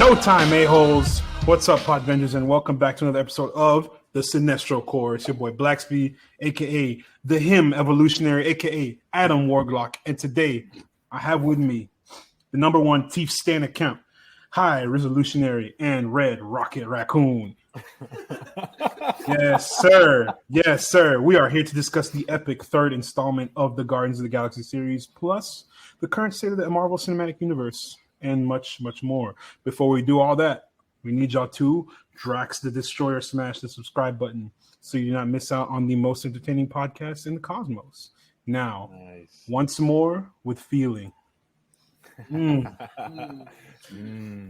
Showtime, a-holes. What's up, Podvengers, and welcome back to another episode of the Cinestro Core. It's your boy Blacksby, a.k.a. the Him Evolutionary, a.k.a. Adam Warglock. And today, I have with me the number one Thief Stan account, High Resolutionary and Red Rocket Raccoon. Yes, sir. Yes, sir. We are here to discuss the epic third installment of the Guardians of the Galaxy series, plus the current state of the Marvel Cinematic Universe, and much, much more. Before we do all that, we need y'all to Drax the Destroyer smash the subscribe button so you do not miss out on the most entertaining podcast in the cosmos. Now, once more with feeling.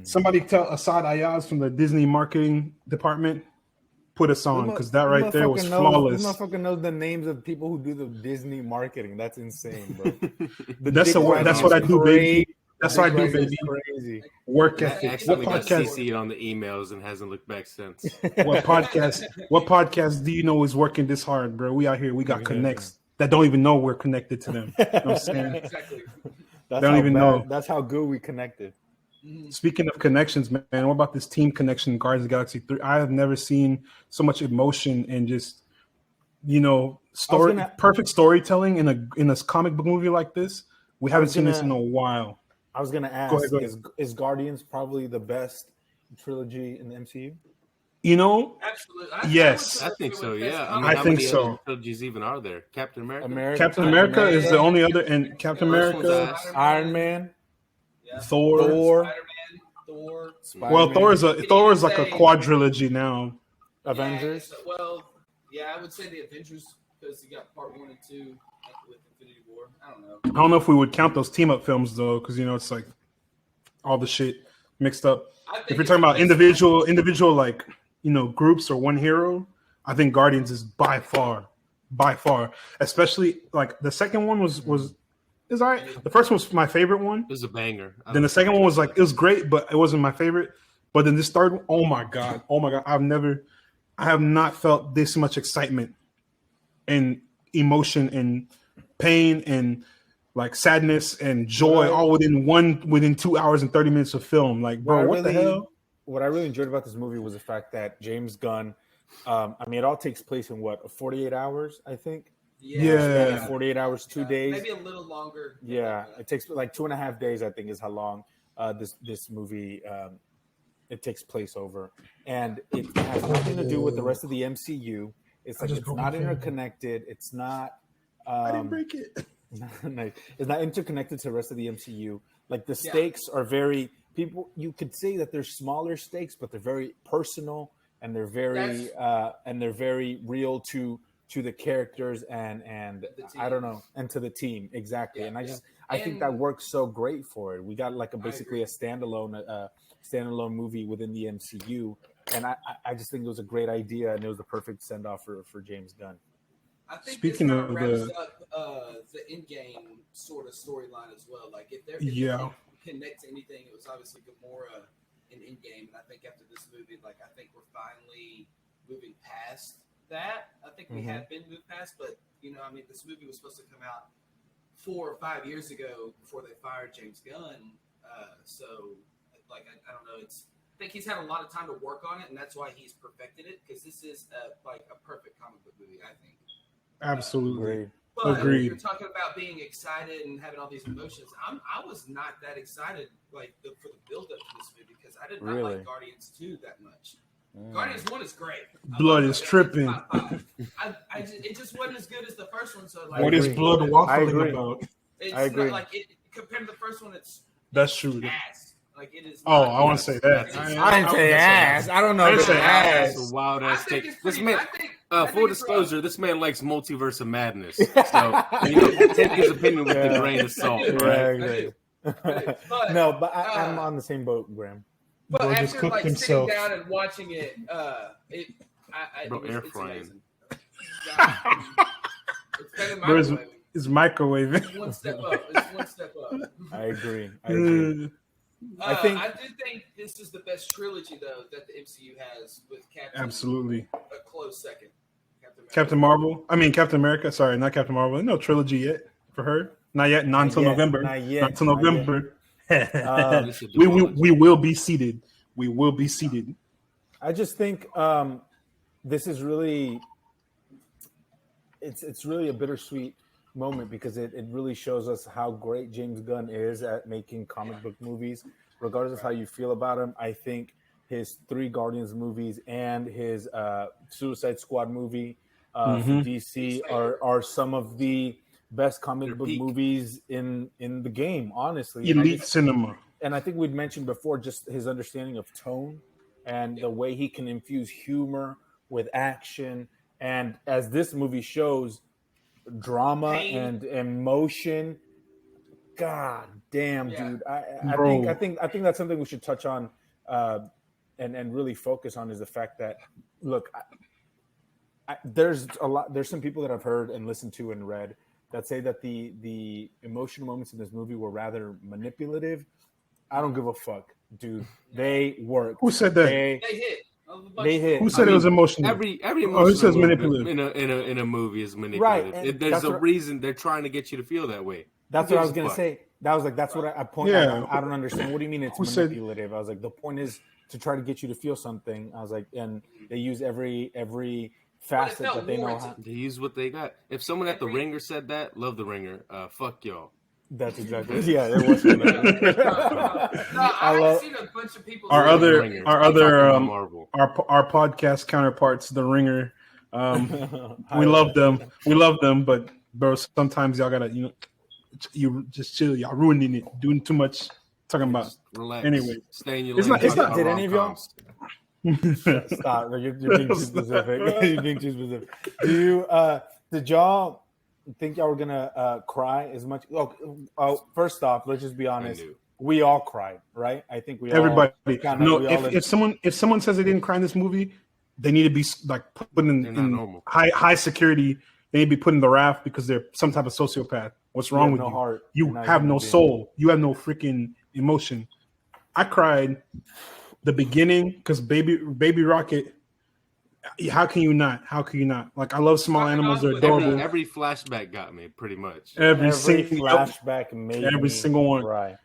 Somebody tell Asad Ayaz from the Disney marketing department, put us on, because that right there was flawless. This motherfucker knows the names of people who do the Disney marketing. That's insane, bro. That's what I do, baby. That's what I do, baby. Crazy. Work ethic. What podcast? CC'd on the emails and hasn't looked back since. What podcast do you know is working this hard, bro? We out here. We got connects that don't even know we're connected to them. You know what I'm saying? Exactly. They don't even know. That's how good we connected. Speaking of connections, man, what about this team connection in Guardians of the Galaxy 3? I have never seen so much emotion and just, perfect storytelling in a comic book movie like this. We haven't seen this in a while. I was going to ask, go ahead. Is Guardians probably the best trilogy in the MCU? Absolutely. Yes. I think so, yeah. I think so. Other trilogies even are there? Captain America? Captain America is the only other, and Captain America, Iron Man, Thor. Spider-Man, Thor. Well, Thor is like a quadrilogy now. Avengers. I would say the Avengers because you got part 1 and 2 with Infinity War. I don't know. I don't know if we would count those team up films though, because it's like all the shit mixed up. If you're talking about individual like groups or one hero, I think Guardians is by far, especially like the second one was all right. The first one was my favorite one. It was a banger. Then the second one was like, it was great, but it wasn't my favorite. But then this third one, oh my god, I have not felt this much excitement and emotion and pain and like sadness and joy all within 2 hours and 30 minutes of film. Like, bro, what the hell? What I really enjoyed about this movie was the fact that James Gunn, it all takes place in 48 hours, I think. Yeah. 48 hours, 2 days. Maybe a little longer. Yeah, it takes like 2.5 days, I think, is how long this movie it takes place over. And it has nothing to do with the rest of the MCU. It's like it's not interconnected. It's not. I didn't break it. It's not interconnected to the rest of the MCU. Like the stakes are very you could say that they're smaller stakes, but they're very personal and they're very real to the characters and I don't know, and to the team exactly. And I think that works so great for it. We got like basically a standalone movie within the MCU, and I just think it was a great idea and it was the perfect send off for James Gunn. I think Speaking this of wraps up the in-game sort of storyline as well. Like if they connect to anything, it was obviously Gamora in in-game, and I think after this movie, like I think we're finally moving past that. I think we have been moved past, but this movie was supposed to come out 4 or 5 years ago before they fired James Gunn. So like I don't know, I think he's had a lot of time to work on it, and that's why he's perfected it, because this is like a perfect comic book movie, I think. Absolutely. But agreed. You're talking about being excited and having all these emotions. I was not that excited for the build up to this movie because I did not like Guardians 2 that much. Guardians 1 is great. Blood is tripping. It just wasn't as good as the first one. So what is blood waffling about? I agree. Compared to the first one, that's true. Ass. Like it is. Oh, I want to say that. I didn't say ass. I don't know. I say ass. That's a wild ass take. This man, full disclosure, this man likes Multiverse of Madness. So take his opinion with a grain of salt, right? But I'm on the same boat, Graham. But after sitting down and watching it, air frying. It's better than microwave. It's microwaving. It's one step up. I agree. I do think this is the best trilogy, though, that the MCU has with Captain. Absolutely. A close second. Captain America. Sorry, not Captain Marvel. No trilogy yet for her. Not yet. Not until November. Not yet. We will be seated we will be seated. I just think this is really it's really a bittersweet moment because it really shows us how great James Gunn is at making comic book movies. Regardless of how you feel about him, I think his 3 Guardians movies and his Suicide Squad movie for DC are some of the best comic book movies in the game, honestly. Elite cinema. And I think we'd mentioned before just his understanding of tone and the way he can infuse humor with action. And as this movie shows, drama and emotion. God damn, dude! I think that's something we should touch on and really focus on is the fact that look, there's some people that I've heard and listened to and read that say that the emotional moments in this movie were rather manipulative. I don't give a fuck, dude. They work. Who said that? They hit. They hit. Who said it was emotional? Every emotional who says manipulative in a movie is manipulative. Right. There's a reason they're trying to get you to feel that way. That's what I was gonna say. That's what I point out. I don't understand. What do you mean it's manipulative? I was like, the point is to try to get you to feel something. I was like, and they use every facet that they know how. They use what they got. If someone at the Ringer said that, love the Ringer. Fuck y'all. That's exactly. Yeah, it was. I've seen a bunch of people. Our podcast counterparts, the Ringer. We love them, but bro, sometimes y'all gotta you just chill. Y'all ruining it, doing too much, talking about. Relax. Anyway, stay in your lane. Did any of y'all? Stop! You're being too specific. You're being too specific. Did y'all think y'all were gonna cry as much? First off, let's just be honest. We all cried, right? I think everybody. If someone says they didn't cry in this movie, they need to be like put in high security. They need to be put in the raft because they're some type of sociopath. What's wrong with you? Heart. You have no soul. You have no freaking emotion. I cried the beginning because baby Rocket. How can you not? Like, I love small animals. They're adorable. Every flashback got me pretty much. Every flashback made every single one. Right.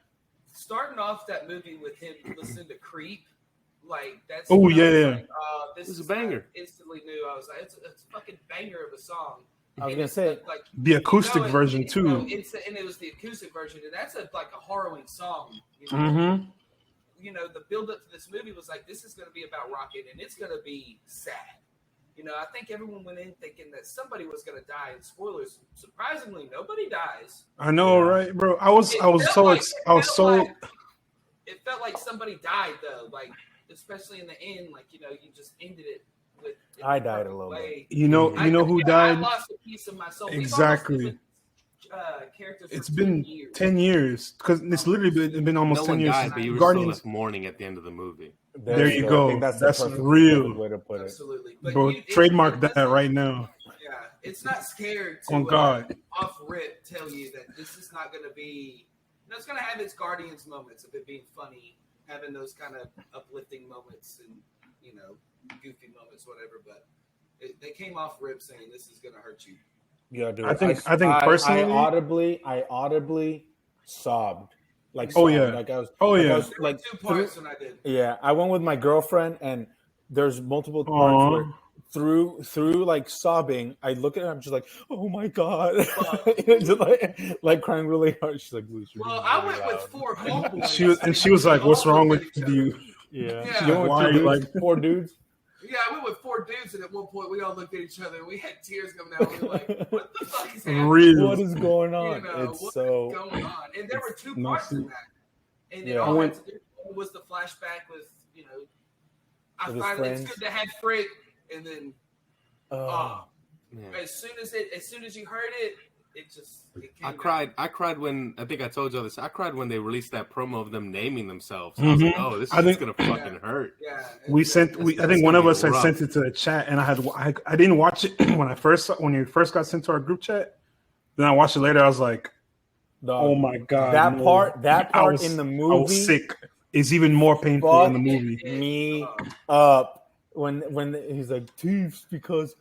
Starting off that movie with him listening to Creep, like that's. Oh yeah. Like, this is a banger. I instantly knew. I was like, it's a fucking banger of a song. I was gonna say like the acoustic version too. And it was the acoustic version, and that's like a harrowing song. You know? You know, the build up to this movie was like, this is going to be about Rocket, and it's going to be sad. You know, I think everyone went in thinking that somebody was going to die. And spoilers, surprisingly, nobody dies. I know, right, bro? It felt like somebody died, though. Like, especially in the end, like, you know, you just ended it with. I died a little bit. You know who died? I lost a piece of my soul. Exactly. It's been 10 years because it's literally been almost 10 years. Died, but you were still left mourning at the end of the movie. There you go. That's real. Way to put Absolutely. It. Bro, trademark that right now. Yeah, it's not scared to off rip tell you that this is not going to be. You know, it's going to have its Guardians moments of it being funny, having those kind of uplifting moments and goofy moments, whatever. But they came off rip saying this is going to hurt you. Yeah, dude. I think personally, I audibly sobbed. Like, oh yeah, like I was. There were 2 parts when I did. Yeah, I went with my girlfriend, and there's multiple parts where through like sobbing, I look at her, I'm just like, oh my god, just like crying really hard. She's like, well, I went with 4 homeboys. She was like, what's wrong with you? Yeah. You went with like 4 dudes. Yeah, I went with 4 dudes, and at one point we all looked at each other and we had tears coming out. We were like, "What the fuck is happening? Real. What is going on? What's going on?" And there were 2 parts in that, and it all had to do was the flashback with I find it's good to have Frick, and then as soon as you heard it. I cried when I think I told you this. I cried when they released that promo of them naming themselves. I was like, "Oh, this is gonna fucking hurt." Yeah, I think one of us had sent it to the chat, and I didn't watch it when it first got sent to our group chat. Then I watched it later. I was like, "Oh my god!" That part in the movie, I was sick. It's even more painful in the movie. Me up when he's like thieves because.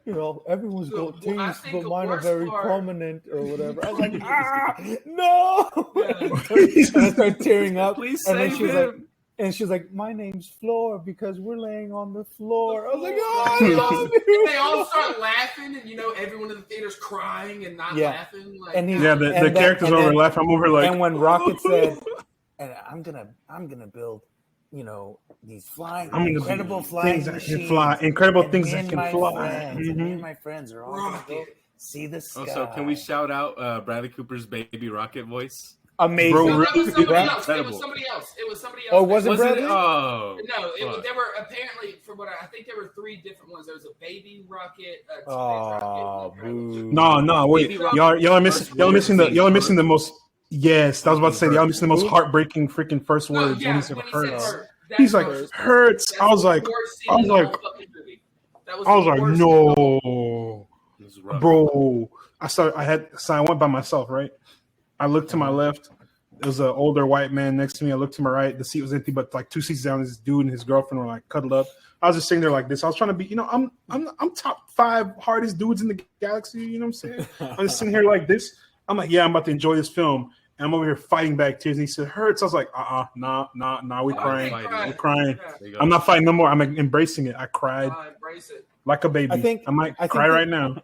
Everyone's got teeth, but mine are very prominent or whatever. I was like, no! And I started tearing up. Please and save him. And she's like, "My name's Floor because we're laying on the floor." I was like, "Oh!" They all start laughing, and everyone in the theater's crying and not laughing. Like, and the characters over laughing. I'm over like. And when Rocket said, "And I'm gonna build, these incredible flying machines, incredible things that can fly." And me and my friends are all gonna go see the sky. Also, can we shout out Bradley Cooper's baby Rocket voice? Amazing. Bro, it was somebody else. Oh, wasn't Bradley? Oh, no. There were apparently, from what I think, there were 3 different ones. There was a baby Rocket, a teenage Rocket. No, wait. Y'all are missing the most. Yes, I was about to say y'all missing the most heartbreaking freaking first words when he said hurts. He's like hurts. I was like, no, bro. I went by myself, right? I looked to my left. There was an older white man next to me. I looked to my right. The seat was empty, but like 2 seats down, this dude and his girlfriend were like cuddled up. I was just sitting there like this. I was trying to be, I'm top 5 hardest dudes in the galaxy. You know what I'm saying? I'm just sitting here like this. I'm like, yeah, I'm about to enjoy this film. And I'm over here fighting back tears. And he said, hurts. I was like, nah, we crying. We're crying. I'm not fighting no more. I'm embracing it. I cried like a baby. I might cry right now.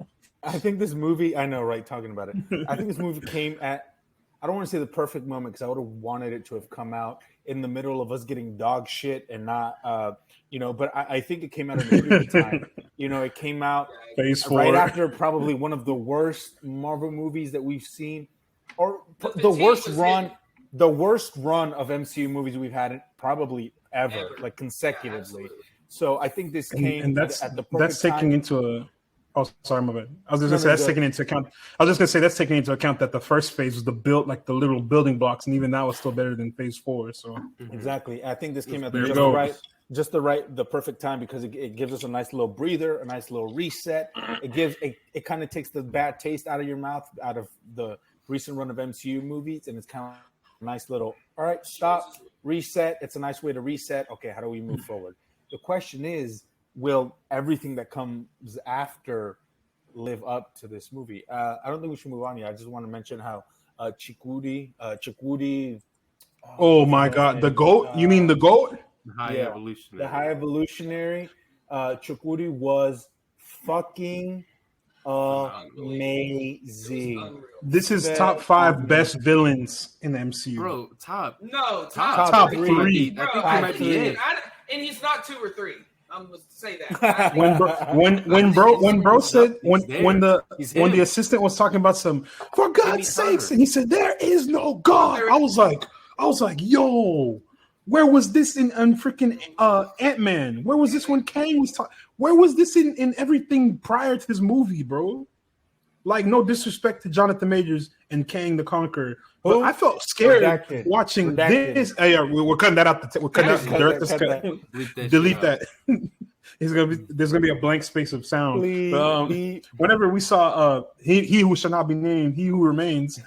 I think this movie, I know, right, talking about it. I think this movie came at, I don't want to say the perfect moment because I would have wanted it to have come out in the middle of us getting dog shit and not, but I think it came out in a good time. It came out right after probably one of the worst Marvel movies that we've seen, or the worst run of MCU movies we've had probably ever, like consecutively. Yeah, so I think this came and that's at the perfect time. Taking into a. Oh, sorry, my bad. I was just gonna say that's taking into account. I was just gonna say that's taking into account that the first phase was the literal building blocks, and even that was still better than phase 4. So exactly, I think this came at the perfect time because it gives us a nice little breather, a nice little reset. It kind of takes the bad taste out of your mouth, out of the recent run of MCU movies, and it's kind of a nice little. All right, stop, reset. It's a nice way to reset. Okay, how do we move forward? The question is, will everything that comes after live up to this movie? I don't think we should move on yet. I just want to mention how Chukwudi. Oh my God, the GOAT? You mean the GOAT? Evolutionary. The High Evolutionary. Chukwudi was fucking amazing. This is top 5 best villains in the MCU. Bro, top 3. I think he might be it. And he's not 2 or 3. I'm gonna say that. when bro said when the assistant was talking about for God's sakes, and he said there is no God. I was like, yo, where was this in freaking Ant-Man? Where was this when Kang was talking? Where was this in everything prior to this movie, bro? Like, no disrespect to Jonathan Majors and Kang the Conqueror, but I felt scared watching this. We're cutting that out. We're cutting out the director's cut. Delete that. There's gonna be a blank space of sound. Whenever we saw he who shall not be named, he who remains.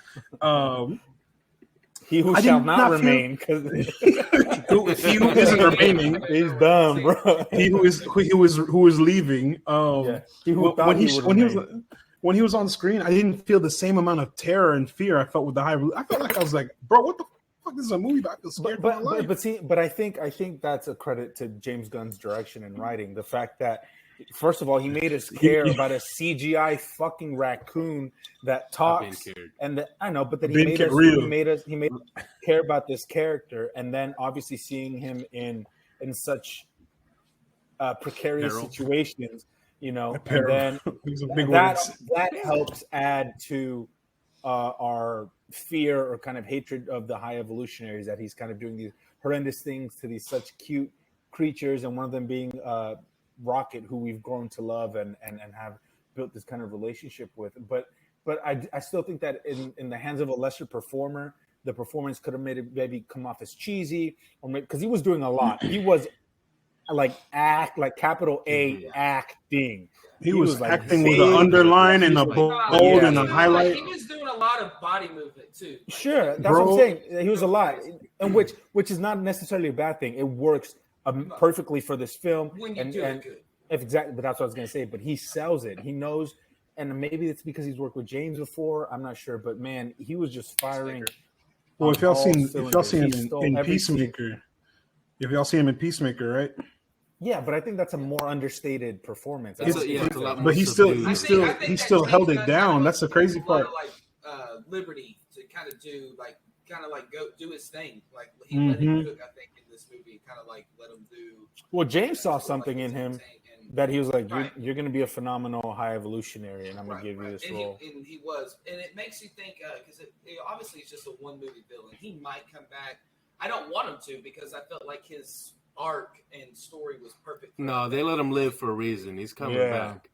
He who shall not remain, because he who isn't remaining, he's dumb, bro. He who is leaving. When he was on screen, I didn't feel the same amount of terror and fear I felt with the High. I felt like I was like, bro, what the fuck? This is a movie, but I feel scared for my life. But I think that's a credit to James Gunn's direction and writing. The fact that, first of all, he made us care about a CGI fucking raccoon that talks, and I know, but then he made us care about this character, and then obviously seeing him in such precarious situations. And then that helps add to our fear or kind of hatred of the High Evolutionaries, that he's kind of doing these horrendous things to these such cute creatures, and one of them being Rocket, who we've grown to love and have built this kind of relationship with. But I still think that in the hands of a lesser performer, the performance could have made it maybe come off as cheesy, or because he was doing a lot. He was capital A acting. He was acting with the underline and the bold and the highlight. He was doing a lot of body movement too. Sure, that's what I'm saying. He was a lot, and which is not necessarily a bad thing. It works perfectly for this film. When you do it good. Exactly, but that's what I was going to say. But he sells it. He knows, and maybe it's because he's worked with James before. I'm not sure, but man, he was just firing. Well, if y'all seen him in Peacemaker. If y'all see him in Peacemaker, right? Yeah, but I think that's a more understated performance. It's a lot more But he subdued. still held it down. That's the crazy part. Liberty to kind of go do his thing. Like he let him cook, I think, in this movie, kind of like let him do. Well, James saw something in him that he was like, "You're going to be a phenomenal high evolutionary, and I'm going to give you this role." And he was, and it makes you think because obviously it's just a one movie villain. He might come back. I don't want him to because I felt like his arc and story was perfect. No, they let him live for a reason. He's coming back.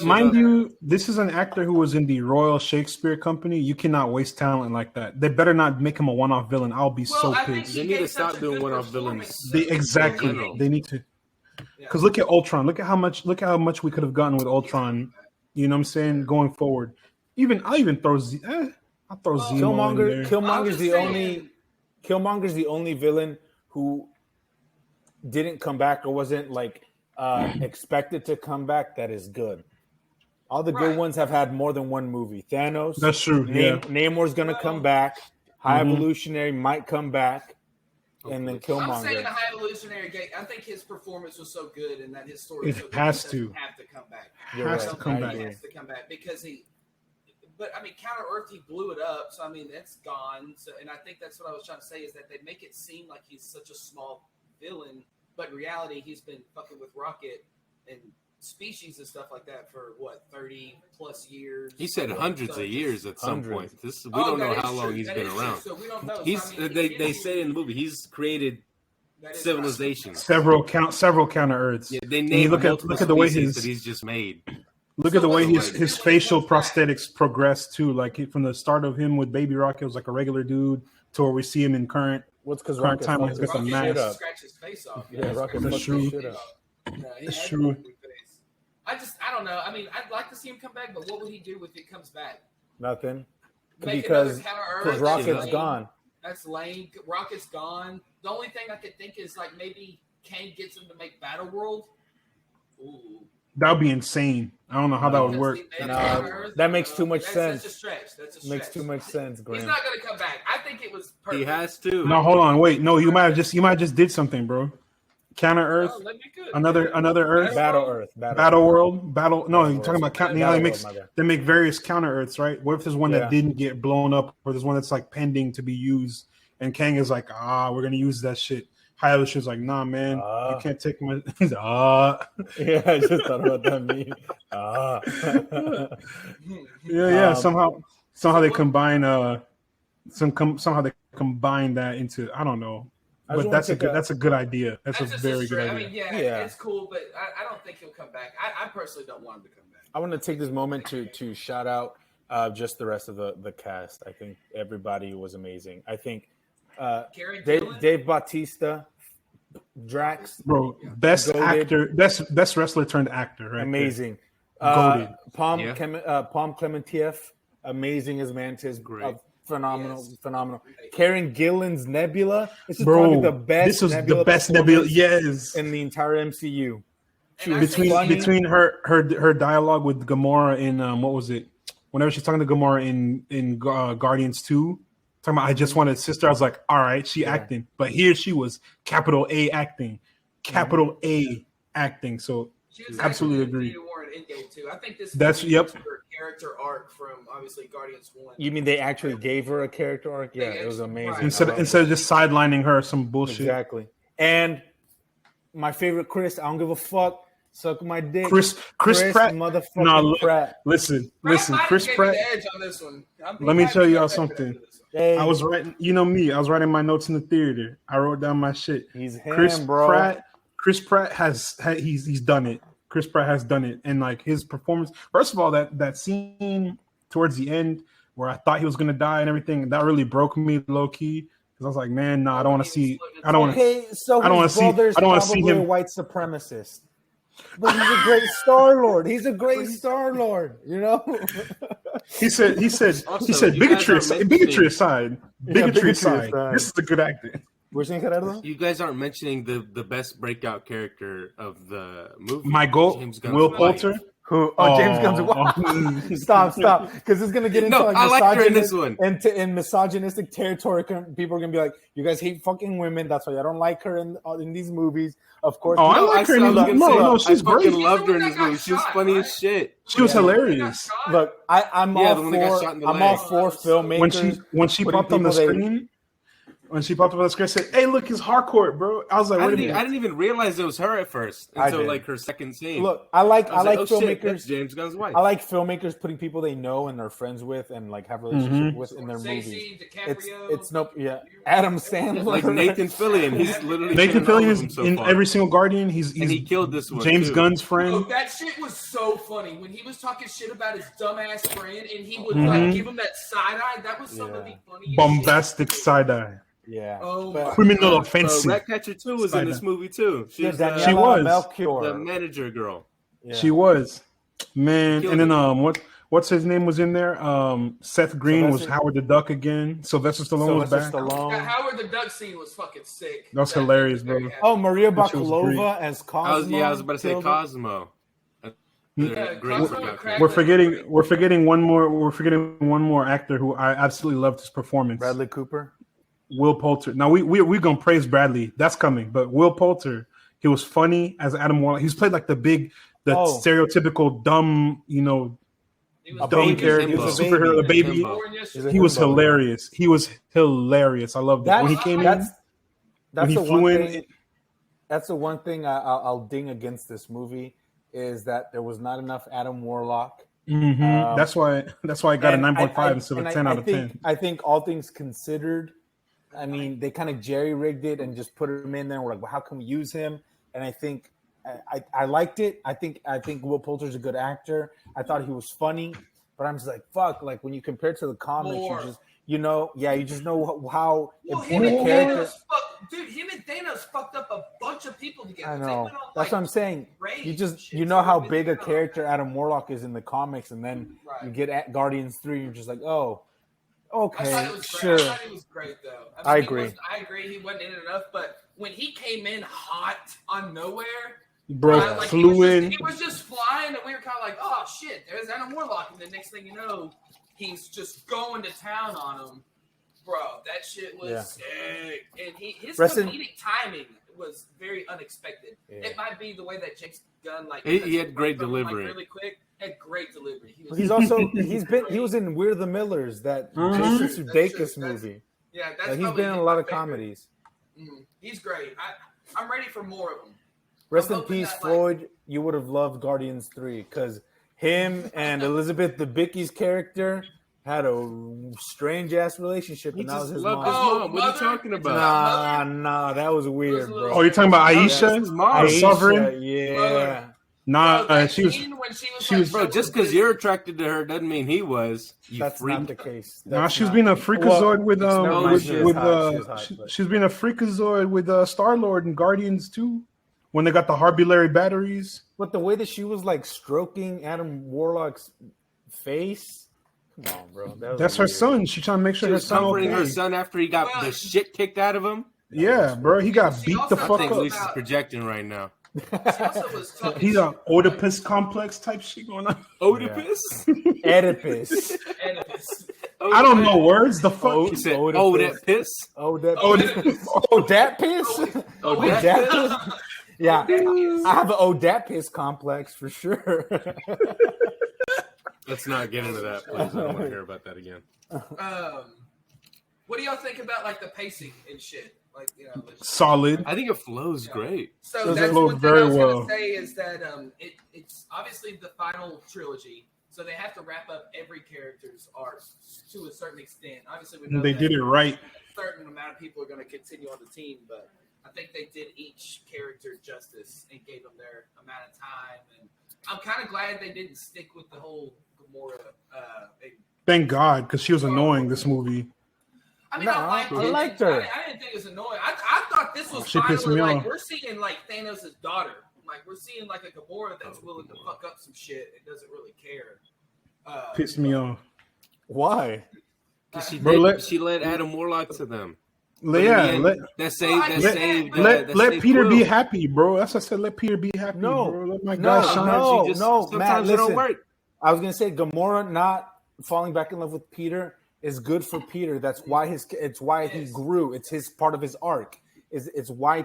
Mind you, this is an actor who was in the Royal Shakespeare Company. You cannot waste talent like that. They better not make him a one-off villain. I'll be so pissed. They need to stop doing one-off villains. They need to. Because look at Ultron. Look at how much we could have gotten with Ultron. You know what I'm saying? Going forward, I'll throw Zemo in there. Killmonger's the only villain who didn't come back or wasn't like expected to come back. That is good. All the good ones have had more than one movie. Thanos. That's true. Namor's gonna come back. High Evolutionary might come back, and then Killmonger. I'm saying the High Evolutionary. I think his performance was so good, and that his story has to come back. Has to come back because he. But I mean, Counter Earth, he blew it up. So I mean, that's gone. So, and I think that's what I was trying to say is that they make it seem like he's such a small villain, but in reality, he's been fucking with Rocket and species and stuff like that for 30 plus years. He said hundreds of years at some point. We don't know how long he's been around. So we don't know. They say in the movie he's created civilizations, several counter Earths. Yeah, they name look at the way he's just made. Look at the way his facial prosthetics progress too. Like from the start of him with Baby Rocket was like a regular dude to where we see him in current. What's because current time he's got the mask. Scratch his face off. Rocket that's true. That's true. I don't know. I mean, I'd like to see him come back, but what would he do if it comes back? Nothing. Because Rocket's gone. That's lame. Rocket's gone. The only thing I could think is like maybe Kang gets him to make Battle World. Ooh. That would be insane. I don't know how that would work. That makes too much sense. That's a stretch. Makes too much sense, Graham. He's not going to come back. I think it was perfect. He has to. No, hold on. Wait. No, you might have just did something, bro. Counter Earth. Another Earth. Battle Earth. Battle World. No, you're talking about counter. They make various counter Earths, right? What if there's one that didn't get blown up, or there's one that's like pending to be used, and Kang is like, we're gonna use that shit. High Evolution's like, nah, man, you can't take my. He's Yeah, I just thought about that meme. Yeah. Somehow they combine. Somehow they combine that into. I don't know. But that's a good idea. That's a very good idea. I mean, it's cool, but I don't think he'll come back. I personally don't want him to come back. I want to take this moment to shout out just the rest of the cast. I think everybody was amazing. I think Dave Bautista, Drax, bro, best actor, best wrestler turned actor, right? Amazing. Palm Clementieff, amazing as Mantis. Great. Phenomenal. Karen Gillan's Nebula. This is probably the best. This was the best Nebula, yes, in the entire MCU. Between her dialogue with Gamora in what was it? Whenever she's talking to Gamora in Guardians 2, talking about I just wanted a sister. I was like, all right, she acting, but here she was capital A acting. A acting. So absolutely agree. Too. I think this that's her character arc from obviously Guardians 1. You mean they actually gave her a character arc? Yeah, it was amazing. Right. Instead of just sidelining her some bullshit. Exactly. And my favorite Chris, I don't give a fuck. Suck my dick. Chris Pratt. Motherfucking Pratt. Listen. Chris Pratt. The edge on this one. Let me tell y'all something. Hey. I was writing. You know me. I was writing my notes in the theater. I wrote down my shit. He's him, bro. Chris Pratt he's done it. Chris Pratt has done it, and like his performance. First of all, that scene towards the end where I thought he was gonna die and everything, that really broke me low key because I was like, man, no, I don't want to see. I don't want to. So I don't want to see. I don't want to see him. A white supremacist, but he's a great Star Lord. He's a great Star Lord. You know. He said bigotry aside. This is a good acting. You guys aren't mentioning the best breakout character of the movie. My goal, Will Poulter. Who? Oh, James Gunn's wife. Stop. Because it's going to get into I like her in this one. In misogynistic territory. People are going to be like, you guys hate fucking women. That's why I don't like her in these movies. Of course. I like her in these movies. No, she's great. I fucking loved her in this movie. She was funny as shit. She was hilarious. Look, I'm all for filmmakers. When she popped on the screen. When she popped up on the screen, said, "Hey, look, it's Harcourt, bro." I was like, I didn't even realize it was her at first until like her second scene. Look, I like filmmakers. Shit, James Gunn's wife. I like filmmakers putting people they know and are friends with and like have relationships with in their movies. It's Adam Sandler, like Nathan Fillion. He's literally Nathan Fillion is in every single Guardian. And he killed this one. James Gunn's friend. Oh, that shit was so funny when he was talking shit about his dumbass friend and he would like give him that side eye. That was some of the funniest bombastic side eye. Yeah. Criminal offensive. Ratcatcher 2 was in this movie too. She was Melchior, the manager girl. Yeah. She was, man. And then what's his name was in there? Seth Green was Howard the Duck again. Sylvester Stallone was back. Howard the Duck scene was fucking sick. That was hilarious, bro. Oh, Maria Bakalova as Cosmo. I was about to say Cosmo. We're forgetting one more. We're forgetting one more actor who I absolutely loved his performance. Bradley Cooper. Will Poulter. Now we're gonna praise Bradley. That's coming, but Will Poulter, he was funny as Adam Warlock. He's played like the stereotypical dumb, dumb character, superhero, the baby. He was hilarious. He was hilarious. I loved it when he came in. That's the one thing I'll ding against this movie is that there was not enough Adam Warlock. Mm-hmm. That's why I got a 9.5 instead of 10 out of 10. I think all things considered. I mean, they kind of jerry-rigged it and just put him in there. And we're like, well, how can we use him? And I think I liked it. I think Will Poulter's a good actor. I thought he was funny, but I'm just like, fuck. Like when you compare it to the comics, you just know how important a character. Dude, him and Thanos fucked up a bunch of people together. I know. That's what I'm saying. You know how big a character Adam Warlock is in the comics, and then you get at Guardians 3, and you're just like, oh. Okay, sure. I thought it was great, though. I agree. I agree. He wasn't in it enough, but when he came in hot on nowhere, bro, flew in. He was just flying, and we were kind of like, "Oh shit, there's Adam Warlock." And the next thing you know, he's just going to town on him, bro. That shit was sick, and his comedic timing was very unexpected. Yeah. It might be the way that James Gunn he had great delivery, really quick. Had great delivery. He was in We're the Millers, that Jason Sudeikis movie. Yeah, that's he's been in a lot of comedies. He's great. I'm ready for more of them. Rest in peace, Floyd. You would have loved Guardians 3 because him and Elizabeth Debicki's character had a strange ass relationship, and that was his mom. What are you talking about? Nah, that was weird, bro. Oh, you're talking about Aisha? His mom. Sovereign? Yeah. Nah, she was bro. Just because you're attracted to her doesn't mean he was. That's freak. Not the case. She's been a freakazoid she's been a freakazoid with Star-Lord and Guardians too. When they got the Harbulary batteries. But the way that she was like stroking Adam Warlock's face. Come on, bro. That's her son. She's trying to make sure her son comforting her son after he got the shit kicked out of him. Yeah, bro. He got beat the fuck up. Lisa's projecting right now. He's an Oedipus complex type shit going on. Oedipus? Oedipus. I don't know words. The fuck? He said, oh, that piss? Oh, that piss? Yeah. I have an that piss complex for sure. Let's not get into that, please. I don't want to hear about that again. What do y'all think about like the pacing and shit? Like, solid. I think it flows great. So that's one thing I was going to say is that it's obviously the final trilogy, so they have to wrap up every character's arc to a certain extent. Obviously, we know they did it right. A certain amount of people are going to continue on the team, but I think they did each character justice and gave them their amount of time. And I'm kind of glad they didn't stick with the whole Gamora. Thank God, because she was annoying this movie. I mean, I liked her. I didn't think it was annoying. I thought this was finally like we're seeing like Thanos' daughter. Like we're seeing like a Gamora that's willing to fuck up some shit and doesn't really care. Pissed me off. Why? She led Adam Warlock to them. Let Peter be happy, bro. That's what I said. Let Peter be happy, bro. Let my guy shine. Matt, listen. Don't work. I was gonna say Gamora not falling back in love with Peter is good for Peter. That's why he grew. It's his part of his arc. It's why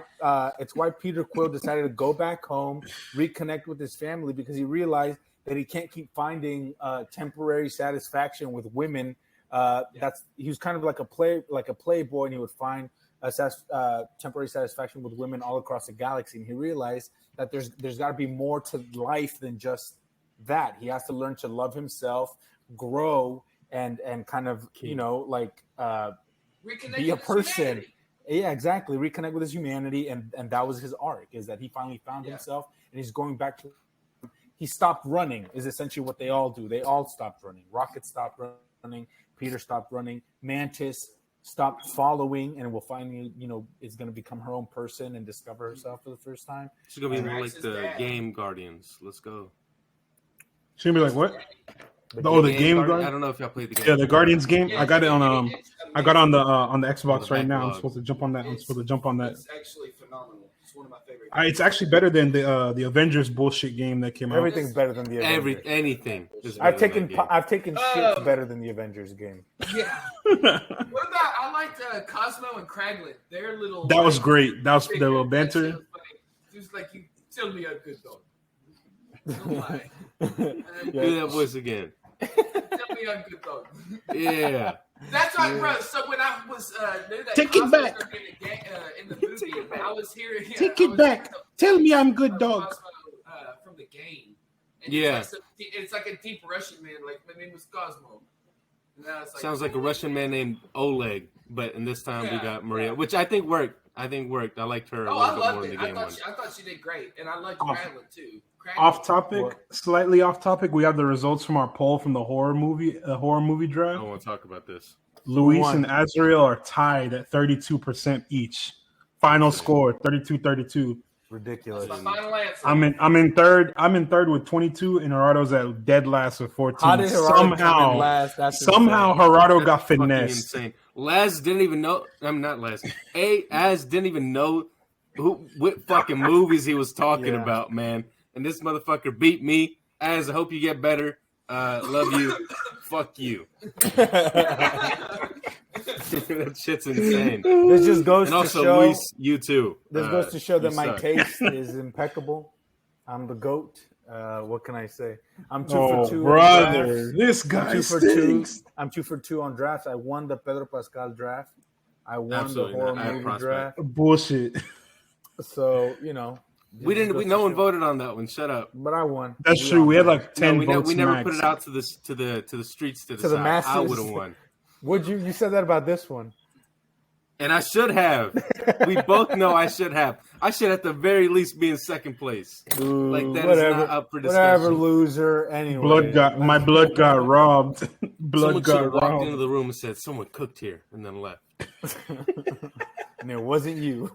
Peter Quill decided to go back home, reconnect with his family, because he realized that he can't keep finding temporary satisfaction with women. He was kind of like a playboy, and he would find temporary satisfaction with women all across the galaxy. And he realized that there's got to be more to life than just that. He has to learn to love himself, grow, and kind of be a person. Humanity. Yeah, exactly. Reconnect with his humanity, and that was his arc. Is that he finally found himself, and he's going back to. He stopped running. Is essentially what they all do. They all stopped running. Rocket stopped running. Peter stopped running. Mantis stopped following, and will finally, is going to become her own person and discover herself for the first time. She's going to be more like the game Guardians. Let's go. She's going to be like what? The game Guardians? I don't know if y'all played the game. Yeah, the Guardians game. I got it on on the Xbox right now. I'm supposed to jump on that. It's actually phenomenal. It's one of my favorite. It's actually better than the Avengers bullshit game that came out. Everything's better than the Avengers. Anything. I've taken shit better than the Avengers game. Yeah. What about I liked Cosmo and Kraglin. Their little. That was great. That was their little banter. Just like you tell me I'm good dog. Don't lie. Do that voice again. Tell me I'm good dog. Yeah. That's right, bro. So when I was knew that take it back in the movie, I was hearing. Take it back. Tell me I'm good dog. From the game. And yeah. It's like a deep Russian man. Like my name was Cosmo. Sounds like a Russian man named Oleg, but in this time we got Maria, which I think worked. I liked her a little bit more in the game. I thought she did great, and I liked Kraglin too. Slightly off topic. We have the results from our poll from the horror movie draft. I want to talk about this. Luis and Azrael are tied at 32% each. Final score 32-32. Ridiculous. That's my final answer. I'm in third. I'm in third with 22, and Gerardo's at dead last with 14. How did Gerardo come in last? Somehow Gerardo got finessed. Insane. Laz didn't even know. I'm not Laz. Az didn't even know what fucking movies he was talking about, man. And this motherfucker beat me. Az, I hope you get better. Love you. Fuck you. That shit's insane. This just goes to show. Luis, you too. This goes to show that my taste is impeccable. I'm the GOAT. What can I say? I'm 2 for 2. Brother, this guy stinks. I'm 2 for 2 on drafts. I won the Pedro Pascal draft. I won the horror movie draft. Bullshit. So we didn't. No one voted on that one. Shut up. But I won. That's true. We had like 10 votes. We never put it out to the streets to decide. The masses. I would have won. Would you? You said that about this one. And I should have. We both know I should have. I should at the very least be in second place. Ooh, like that is not up for discussion. Whatever, loser. Anyway, my blood got robbed. Someone walked into the room and said, "Someone cooked here," and then left. And it wasn't you.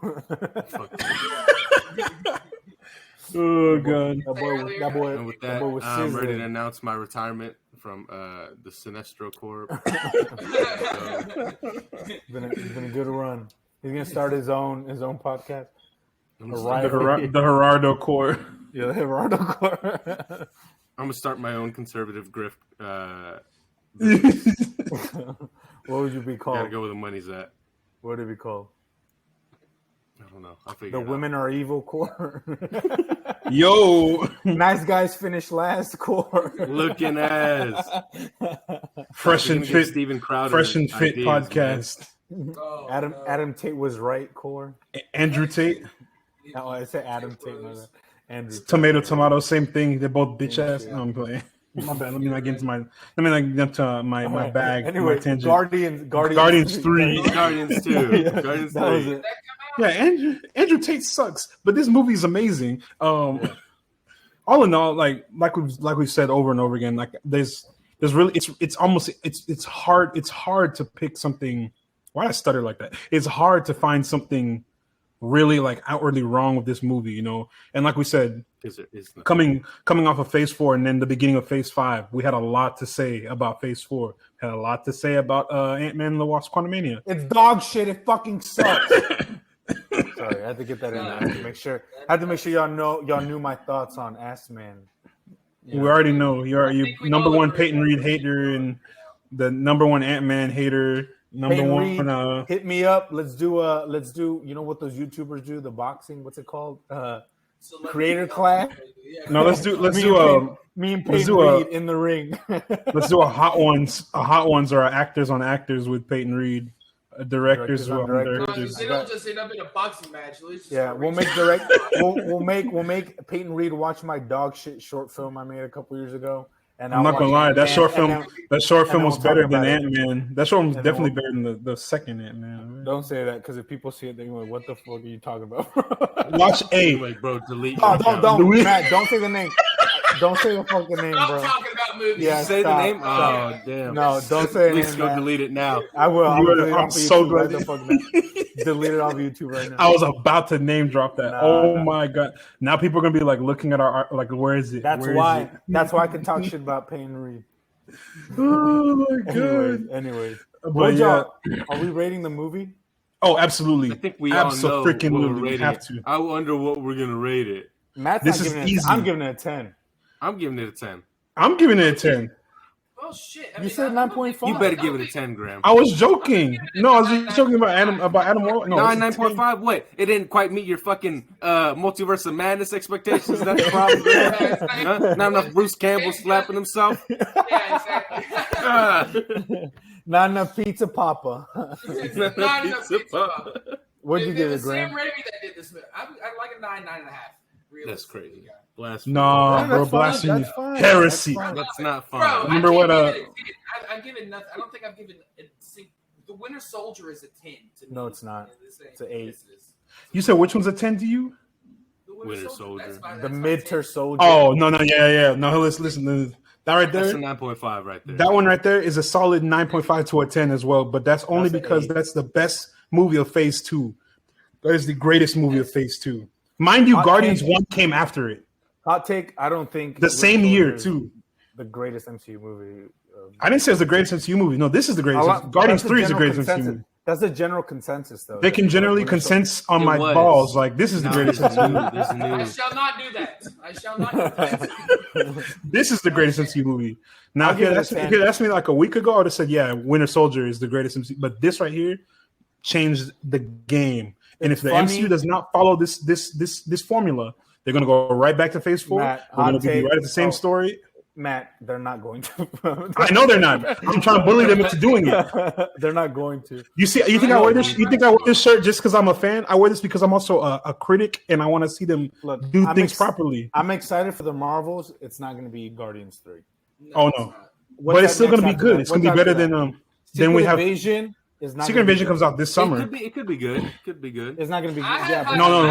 Oh god! That boy. And with that, I'm ready to announce my retirement from the Cinestro Corp. It's been a good run. He's gonna start his own podcast. The Gerardo Corp. Yeah, the Gerardo Corp. I'm gonna start my own conservative grift. What would you be called? Gotta go where the money's at. What would it be called? I don't know. I'll figure it out. The Women Are Evil Corps. Yo, nice guys finish last Corps. Looking as fresh and fit Steven Crowder. Fresh and fit ideas, podcast. Oh, Adam Tate was right. Corps. Andrew Tate. Oh, I said Adam Tate. Andrew. Tomato. Same thing. They're both bitch ass. No, I'm playing. My bad. Let me not get into my bag. Anyway, my tangent. Guardians 3. Guardians 2. Guardians 3. Yeah, Andrew Tate sucks, but this movie is amazing. All in all, like we've said over and over again, like there's really it's hard to pick something. Why did I stutter like that? It's hard to find something really like outwardly wrong with this movie, you know. And like we said, coming off of Phase 4 and then the beginning of Phase 5, we had a lot to say about Phase 4. Had a lot to say about Ant-Man and the Wasp: Quantumania. It's dog shit. It fucking sucks. Sorry, I had to get that in. I had to make sure y'all knew my thoughts on Ass-Man. Yeah. We already know you're number one Peyton Reed hater and the number one Ant-Man hater. Number one, Reed, hit me up. Let's do. You know what those YouTubers do? The boxing. What's it called? Creator class. No, let's do. Me and Peyton Reed in the ring. Let's do a hot ones or actors on actors with Peyton Reed. Directors. They don't just end up in a boxing match. We'll make Peyton Reed watch my dog shit short film I made a couple years ago. And I'm not gonna lie, that short film was better than Ant-Man. That short film was definitely better than the second Ant-Man. Right? Don't say that because if people see it, they're like, "What the fuck are you talking about?" Watch A. Like, bro, delete. Don't, Matt. Don't say the name. Don't say the fucking name, bro. Stop talking about movies. Yeah, say the name. Oh, damn. No, don't say it. Please go delete it now. I will. I'm so glad. Delete it off YouTube right now. I was about to name drop that. My god! Now people are gonna be like looking at our like, where is it? That's why I can talk shit about Peyton Reed. Oh my god! Anyways, but yeah, are we rating the movie? Oh, absolutely. I think we all know what we're rating. Have to. I wonder what we're gonna rate it. Matt's this is easy. I'm giving it a 10. I'm giving it a 10. I'm giving it a 10. Oh shit! You said 9.5. You better give it a 10, Graham. I was joking. No, I was just joking about Adam. No, 9.5. What? It didn't quite meet your fucking multiverse of madness expectations. That's the problem. Huh? Not enough Bruce Campbell slapping himself. Yeah, exactly. Not enough pizza papa. Not enough pizza papa. What'd you give it, Graham? Sam Raimi that did this. I like a 9.5. That's crazy. Blasphemy. No, bro, blasphemy. Heresy. That's not fun. Bro, remember what? I've given nothing. I don't think I've given the Winter Soldier is a 10. To no, it's not. It's an 8. You said which one's a 10 to you? The Winter Soldier. The Midter Soldier. Oh no, yeah. No, listen. That right there. That's a 9.5 right there. That one right there is a solid 9.5 to a 10 as well. But that's only because that's the best movie of Phase 2. That is the greatest movie of Phase 2. Mind you, Guardians 1 came after it. Hot take, I don't think the same year too. The greatest MCU movie. I didn't say it's the greatest MCU movie. No, this is the greatest. Guardians 3 is the greatest MCU movie. That's the general consensus, though. They can generally consensus on my balls. Like, this is the greatest MCU movie. I shall not do that. This is the greatest MCU movie. Now, if you asked me like a week ago, I would have said, yeah, Winter Soldier is the greatest MCU. But this right here changed the game. And if the MCU does not follow this formula, they're going to go right back to Phase 4. They're going to be right at the same story. Matt, they're not going to. I know they're not. I'm trying to bully them into doing it. They're not going to. You think I wear this? You think I wear this shirt just because I'm a fan? I wear this because I'm also a critic, and I want to see them do things properly. I'm excited for the Marvels. It's not going to be Guardians 3. No. But it's still going to be good. It's going to be better than we have. Secret Invasion comes out this summer. It could be good. It's not going to be good. No.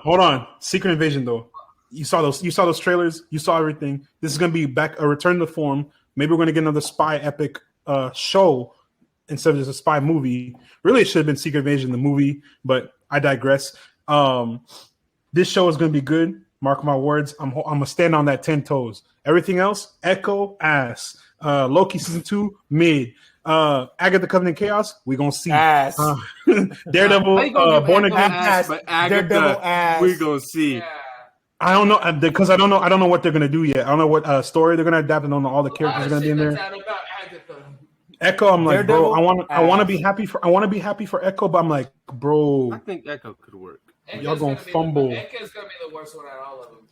Hold on. Secret Invasion though. You saw those trailers. You saw everything. This is going to be back a return to form. Maybe we're going to get another spy epic show instead of just a spy movie. Really, it should have been Secret Invasion the movie, but I digress. This show is going to be good. Mark my words. I'm gonna stand on that 10 toes. Everything else, Echo ass. Loki season 2 mid. Agatha Covenant Chaos, we gonna see. Ass. Daredevil, Born Again. Ass, but Agatha, Daredevil ass. We gonna see. Yeah. I don't know because I don't know what they're gonna do yet. I don't know what story they're gonna adapt. I don't know all the characters are gonna be in there. Echo, I'm like, Daredevil, bro, I want to be happy for Echo, but I'm like, bro, I think Echo could work. Y'all gonna fumble. Echo's gonna be the worst one out of all of them.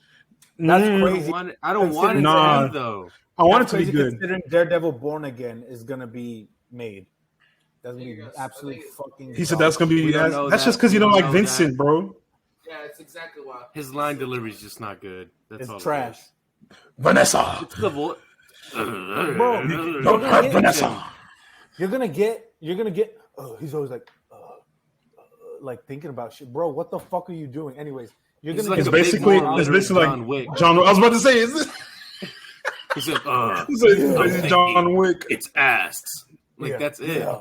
That's crazy. I don't want it to be though. I want it to be good. Considering Daredevil Born Again is gonna be made. That's gonna be absolutely fucking. He said that's gonna be. That's just because you don't like Vincent, bro. Yeah, it's exactly why. His line delivery is just not good. It's trash. Vanessa. It's the voice. Bro, don't hurt Vanessa. You're gonna get. He's always like thinking about shit, bro. What the fuck are you doing? Anyways, you're gonna. It's basically like John. I was about to say, is it? He said, John Wick. It's ass. That's it. Yeah.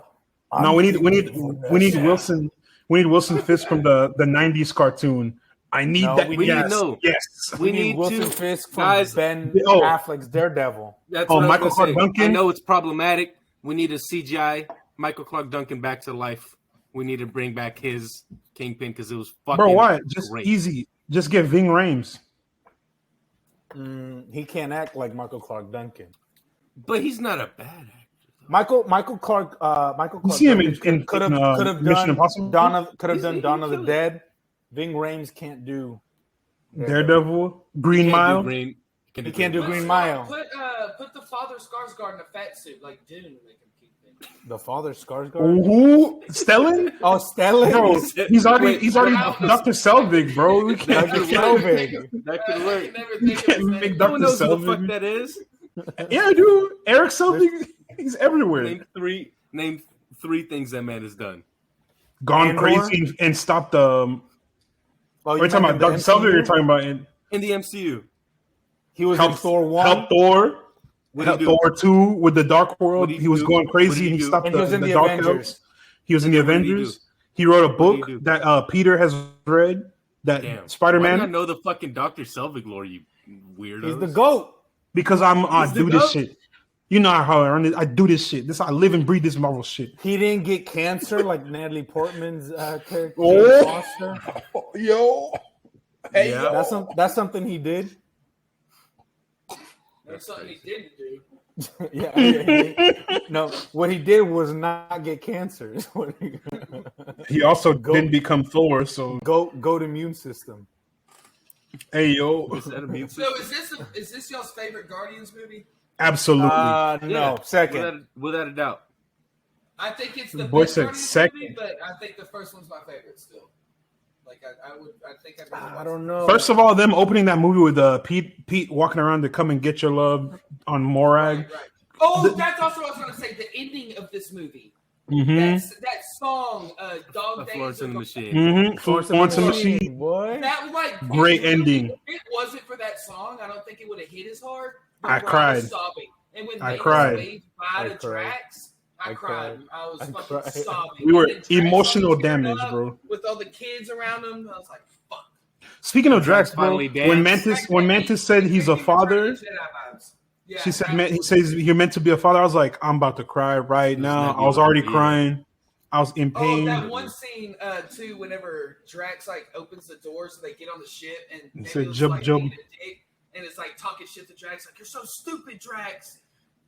No, we need Wilson. We need Wilson Fisk from the '90s cartoon. I need that. We need Wilson Fisk from guys. Ben Affleck's Daredevil. That's Michael Clark Duncan. I know it's problematic. We need a CGI Michael Clark Duncan back to life. We need to bring back his Kingpin because it was fucking. Bro, why? Just great. easy. Just get Ving Rhames. He can't act like Michael Clark Duncan, but he's not a bad actor. Michael Clark. You see him could have Mission Impossible. Dawn of the Dead. Ving Rhames can't do Daredevil. Green Mile. He can't do Green Mile. Put the Father Skarsgård in a fat suit like Dune and make him Kingpin. The Father Skarsgård. Ooh, Stellan. Oh, Stellan. Bro, he's already Dr. Selvig, bro. We can't. Dr. Selvig. That could work. You can't make No Dr. one knows who the Selvig. fuck that is. Yeah, I do. Eric Selvig. He's everywhere. Name three things that man has done. Gone Andor? crazy and stopped the. Oh, Are you talking about Dr. Selvig? Or you're talking about in In the MCU. He was in Thor 1. Help Thor. What Help did he do? Thor 2 with the Dark World. What did He was do? going What crazy did and he he do? stopped And he was in the the Dark Avengers. Elves. He was in the What did he Avengers. do? He wrote a What did he book do? that Peter has read. That Damn. Why do I Spider-Man. know the fucking Dr. Selvig lore, you weirdos? He's the GOAT. Because I He's do the this goat. shit. You know how I do this shit. I live and breathe this Marvel shit. He didn't get cancer like Natalie Portman's character. Oh. Foster. Yo. Hey, Yeah. That's something he did. That's something he didn't do. Yeah. No, what he did was not get cancer. He also didn't become Thor, so Goat immune system. hey yo. Is that a mute? So is this y'all's favorite Guardians movie? Absolutely. No, second. Without a doubt. I think it's the Boy best said Guardians second. movie, but I think the first one's my favorite still. Like I think I'd rather I watch don't know. First of all, them opening that movie with Pete walking around to come and get your love on Morag. Right. Oh, that's also what I was going to say. The ending of this movie. Mm-hmm. That song, Dog Days Florence of and the the Machine. Mm-hmm. Florence and the Machine. Machine. What? That like Great ending. If it wasn't for that song, I don't think it would have hit as hard. But I bro, cried. was sobbing. And when I they cried. waved by the cried. tracks, I cried. I was fucking sobbing. We were And then Drax emotional was tearing damage, up bro. With all the kids around him, I was like, "Fuck." Speaking of Drax, bro, finally when danced. Mantis said he's a father, Yeah, she said he says you're meant to be a father. I was like, I'm about to cry right now. I was already crying. I was in Oh, pain. that one scene too. Whenever Drax like opens the door so they get on the ship and He said, Nebula's, "Jump, like, jump." being a dick, and it's like talking shit to Drax, like, "You're so stupid, Drax."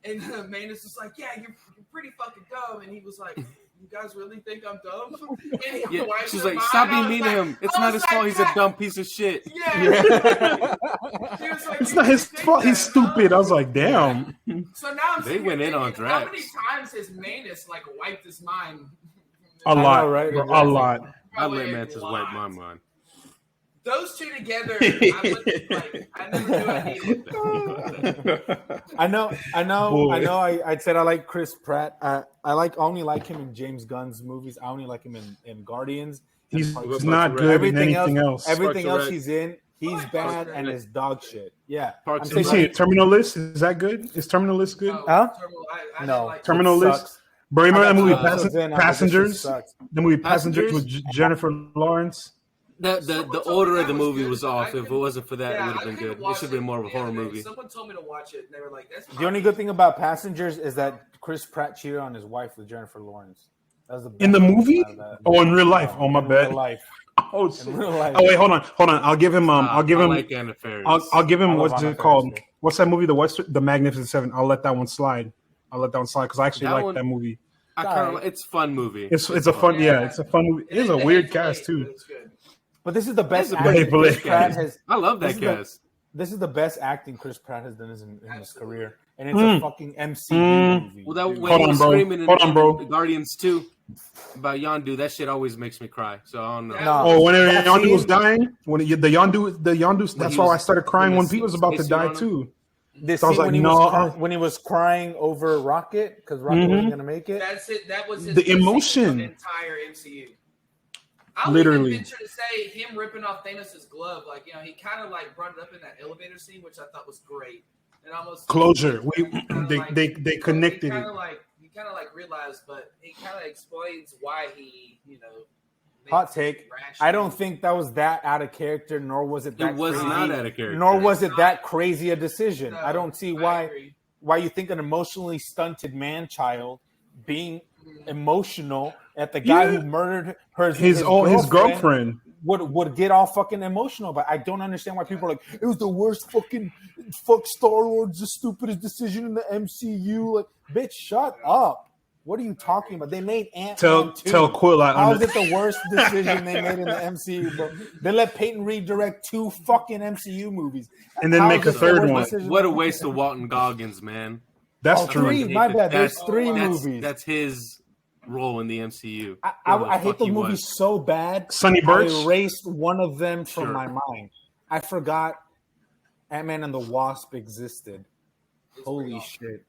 And Manus is like, "Yeah, you're pretty fucking dumb." And he was like, "You guys really think I'm dumb?" And he wiped She's her like, mind. stop I being was mean like- to him. It's I not was his fault. like, He's a "God." dumb piece of shit. Yeah. He was like, It's "You not his think fault. that, He's stupid. I was like, Yeah. damn. So now I'm They sitting went here in on thinking, How Drax. many times has Manus like wiped his mind? A lot, know, right? bro, a Exactly. lot. I Probably let a Mantis lot. wipe my mind. Those two together, I wouldn't like. I never knew I needed them. I know. Boy. I said I like Chris Pratt. I only like him in James Gunn's movies. I only like him in Guardians. He's Parks not and good Rec. in anything else. Everything Parks and else Rec. he's in, he's Parks bad and and Rec. is dog shit. Yeah. Parks I'm and You saying- see Terminal List? Is that good? Is Terminal List good? Oh, Huh? Terminal, I No. didn't like Terminal It List? sucks. Bro, you remember that movie I got 2 episodes in, I was like, this shit Passengers? sucks. The movie Passengers with Passengers? Jennifer Lawrence? The Someone the told me order of that the was movie good, was but I off. If it couldn't- wasn't for that, it would have I been couldn't good. It watch should have been more of a the horror other day. movie. Someone told me to watch it, and they were like, "That's The only good thing about Passengers is that Chris Pratt cheated on his wife with Jennifer Lawrence. That was the In the best movie? part of that. Oh, in real life. Oh, my In bad. real life. Oh, In real life. oh wait, hold on. I'll give him. I'll give I him. like Anna Faris. I'll give him. I love What's Anna it called? Faris, too. What's that movie? The Magnificent Seven. I'll let that one slide. Because I actually That like one- that movie. I kind of. It's a fun movie. It's a fun. Yeah, Yeah. it's a fun movie. It is a the weird Hateful cast Eight, too. but it's good. But this is the best That's a acting Hateful Chris Eight. Pratt has. I love that This is the- cast. This is the best acting Chris Pratt has done in his career, and it's Mm. a fucking MCU movie. Well, that dude. when Hold he on, was bro. screaming in, Hold on, in bro. the Guardians 2 about Yondu, that shit always makes me cry. So I don't know. No. Oh, whenever That Yondu was scene- dying, when the Yondu, that's he why was- I started crying when when the Pete was about to spacesuit die on him? too. This So I was scene like, when, no. when he was crying over Rocket because Rocket wasn't gonna make it. That's it. That was his The best scene emotion. of the entire MCU. I'll Literally. even venture to say him ripping off Thanos' glove, like he kind of like brought it up in that elevator scene, which I thought was great. And almost Closure. They he connected kind it. of like realized, but he kind of explains why he Hot take. I don't think that was that out of character, nor was it that crazy. Not out of character. Nor was it that crazy a decision. No, I don't see why you think an emotionally stunted man-child being emotional at the guy who murdered his girlfriend would get all fucking emotional. But I don't understand why people are like, it was the worst fuck Star-Lord's the stupidest decision in the MCU. Like, bitch, shut up. What are you talking about? They made Ant-Man 2. Tell Quill how is it the worst decision they made in the MCU, bro? They let Peyton Reed direct 2 fucking MCU movies. And then make a third one. What a waste of Walton Goggins, man. That's true. 3, my bad. There's 3 movies. That's his role in the MCU. I hate those movies so bad. Sonny Birch? I erased one of them from my mind. I forgot Ant-Man and the Wasp existed. Holy shit.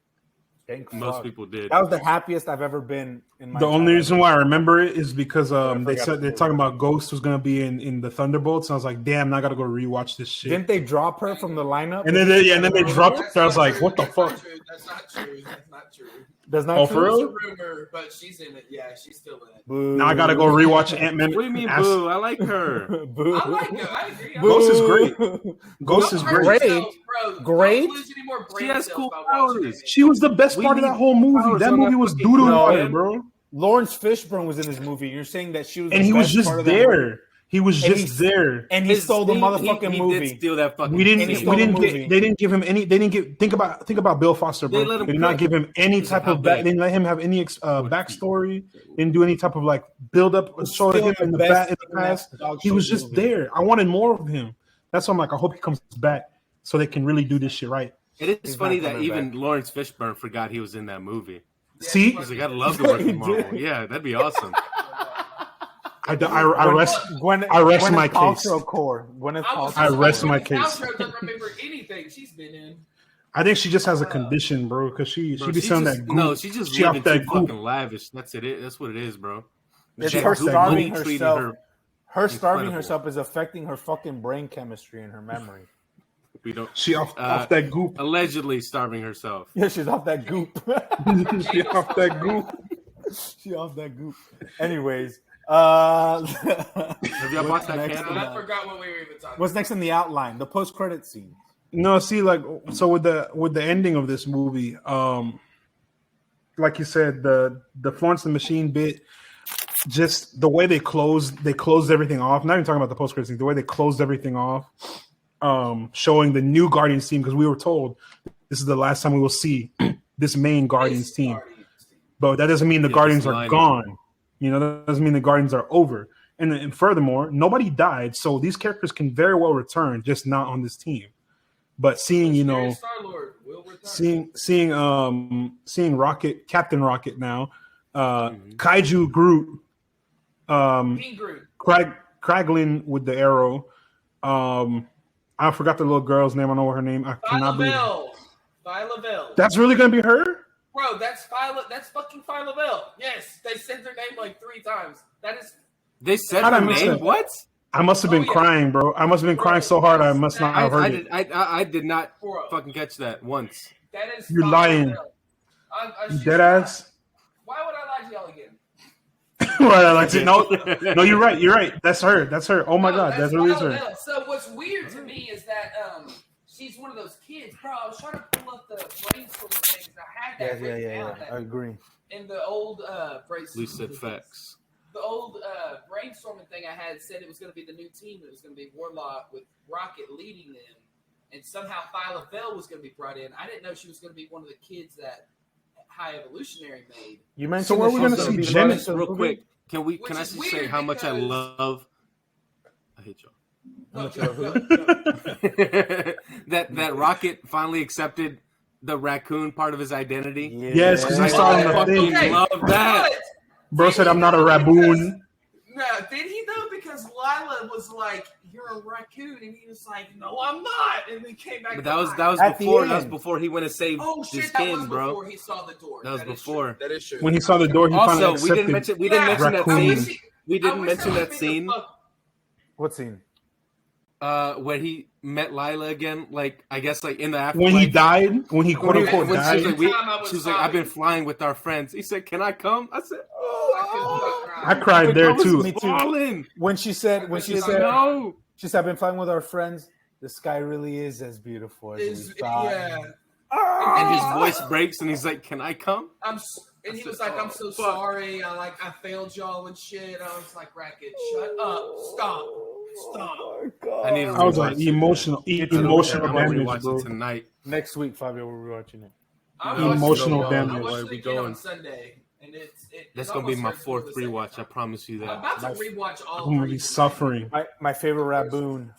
Most people did. That was the happiest I've ever been in my The only life. reason why I remember it is because they said they're talking about Ghost was gonna be in the Thunderbolts, and I was like, damn, now I gotta go rewatch this shit. Didn't they drop her from the lineup? And then they dropped her. So I was like, what the fuck? That's not true. That's not true. That's not for true. real? It's a rumor, but she's in it. Yeah, she's still in it. Boo. Now I gotta go rewatch Ant-Man. What do you mean, boo? I like her. Boo. I like her. I agree. Ghost is great. Ghost is Don't hurt great. yourselves, bro. Great. Don't lose any more brain She has cells cool by watching powers. it. She was the best part of that whole movie. powers That on movie that was fucking doo-doo dog. water, bro. Lawrence Fishburne was in this movie. You're saying that she was, And the he was best just part of that movie. there. He was just there. And he stole the motherfucking he movie. Did steal that fucking. We didn't. And he We stole the didn't movie. get. They didn't give him any. They didn't give. Think about Bill Foster, bro. They let him They did not cook. give him any This is type how of. bad. They didn't let him have any backstory. Didn't do any type of like build up. Show Still him in the the best past. dog He was shit just movie. there. I wanted more of him. That's why I'm like, I hope he comes back so they can really do this shit right. It is He's funny not that coming even back. Lawrence Fishburne forgot he was in that movie. See, He's like, I'd love to work with Marvel. Yeah, that'd be awesome. I rest. Gwyneth I rest my case. Paltrow core. Gwyneth I Paltrow. rest my Gwyneth case. Paltrow doesn't remember anything she's been in. I think she just has a condition, bro, because she Bro, be selling that goop. No, she just She off living that too goop. fucking lavish. That's it. That's what it is, bro. It's She her off that starving goop. herself. Her starving incredible. herself is affecting her fucking brain chemistry and her memory. We don't. She off that goop. Allegedly starving herself. Yeah, she's off that goop. She off that goop. She off that goop. Anyways, Have y'all watched that next Canada? one? I forgot what we were even talking what's next in the outline? The post-credit scene. No, see, like, so with the ending of this movie, like you said, the Florence and the Machine bit, just the way they closed everything off. Not even talking about the post credit scene, the way they closed everything off, showing the new Guardians team, because we were told this is the last time we will see this main Guardians team. But that doesn't mean the Guardians are gone. You know, that doesn't mean the Guardians are over. And furthermore, nobody died, so these characters can very well return, just not on this team. But seeing, you know, seeing Rocket, Captain Rocket now, Kaiju Groot, Kraglin with the arrow. I forgot the little girl's name. I know her name. I cannot believe. Phyla-Vell. That's really gonna be her? Bro, that's fucking Phyla-Vell. Yes, they said their name like 3 times. That is. They said How'd I her miss name? that? What? I must have been crying, bro. I must have been crying so hard I must not have heard it. I did not fucking catch that once. That is. You're lying. You dead ass. Why would I lie to y'all again? Right, I like to no, you're right. You're right. That's her. That's her. Oh my god, that's really her. Phyla-Vell. So what's weird to me is that she's one of those kids, bro. I was trying to pull up the brainstorming things. I had that written down. I agree. In the old Lisa said facts. The old brainstorming thing I had said it was going to be the new team. It was going to be Warlock with Rocket leading them, and somehow Phyla-Vell was going to be brought in. I didn't know she was going to be one of the kids that High Evolutionary made. You mentioned So where we gonna she's see be Jenny? running Real some quick, can Which I is just say weird how much I because- love? I hate y'all. No, that Rocket finally accepted the raccoon part of his identity. Yeah. Yes, because he saw it in I the fucking thing. love that. Bro said, "I'm not a raboon." No, did he though? Because Lila was like, "You're a raccoon," and he was like, "No, I'm not," and then came back. But that was At the before end. he went and saved Oh his shit! That kids, was bro. before he saw the door. That was is before. true. That is true. When he saw the door, he finally Also, we accepted. didn't mention that Raccoon. scene. We didn't mention that scene What scene? where he met Lila again. Like I guess like in the afterlife. When he died, when he quote unquote When she died. was like, I've been flying with our friends. He said, "Can I come?" I said, "Oh." I cried there too. Me too. When she said, no. She said, I've been flying with our friends. The sky really is as beautiful as we thought. Yeah. And his voice breaks, and he's like, "Can I come?" And he was like, "I'm so sorry. I failed y'all and shit." I was like, "Racket, shut up, stop." Oh my God. I was like emotional damage, bro. Tonight. Next week, Fabio, we'll be watching it. Emotional damage. I watched Where it we again going? on Sunday, and that's gonna be my fourth rewatch. I promise you that. I'm about to rewatch all. I'm gonna be suffering. My favorite Raboon.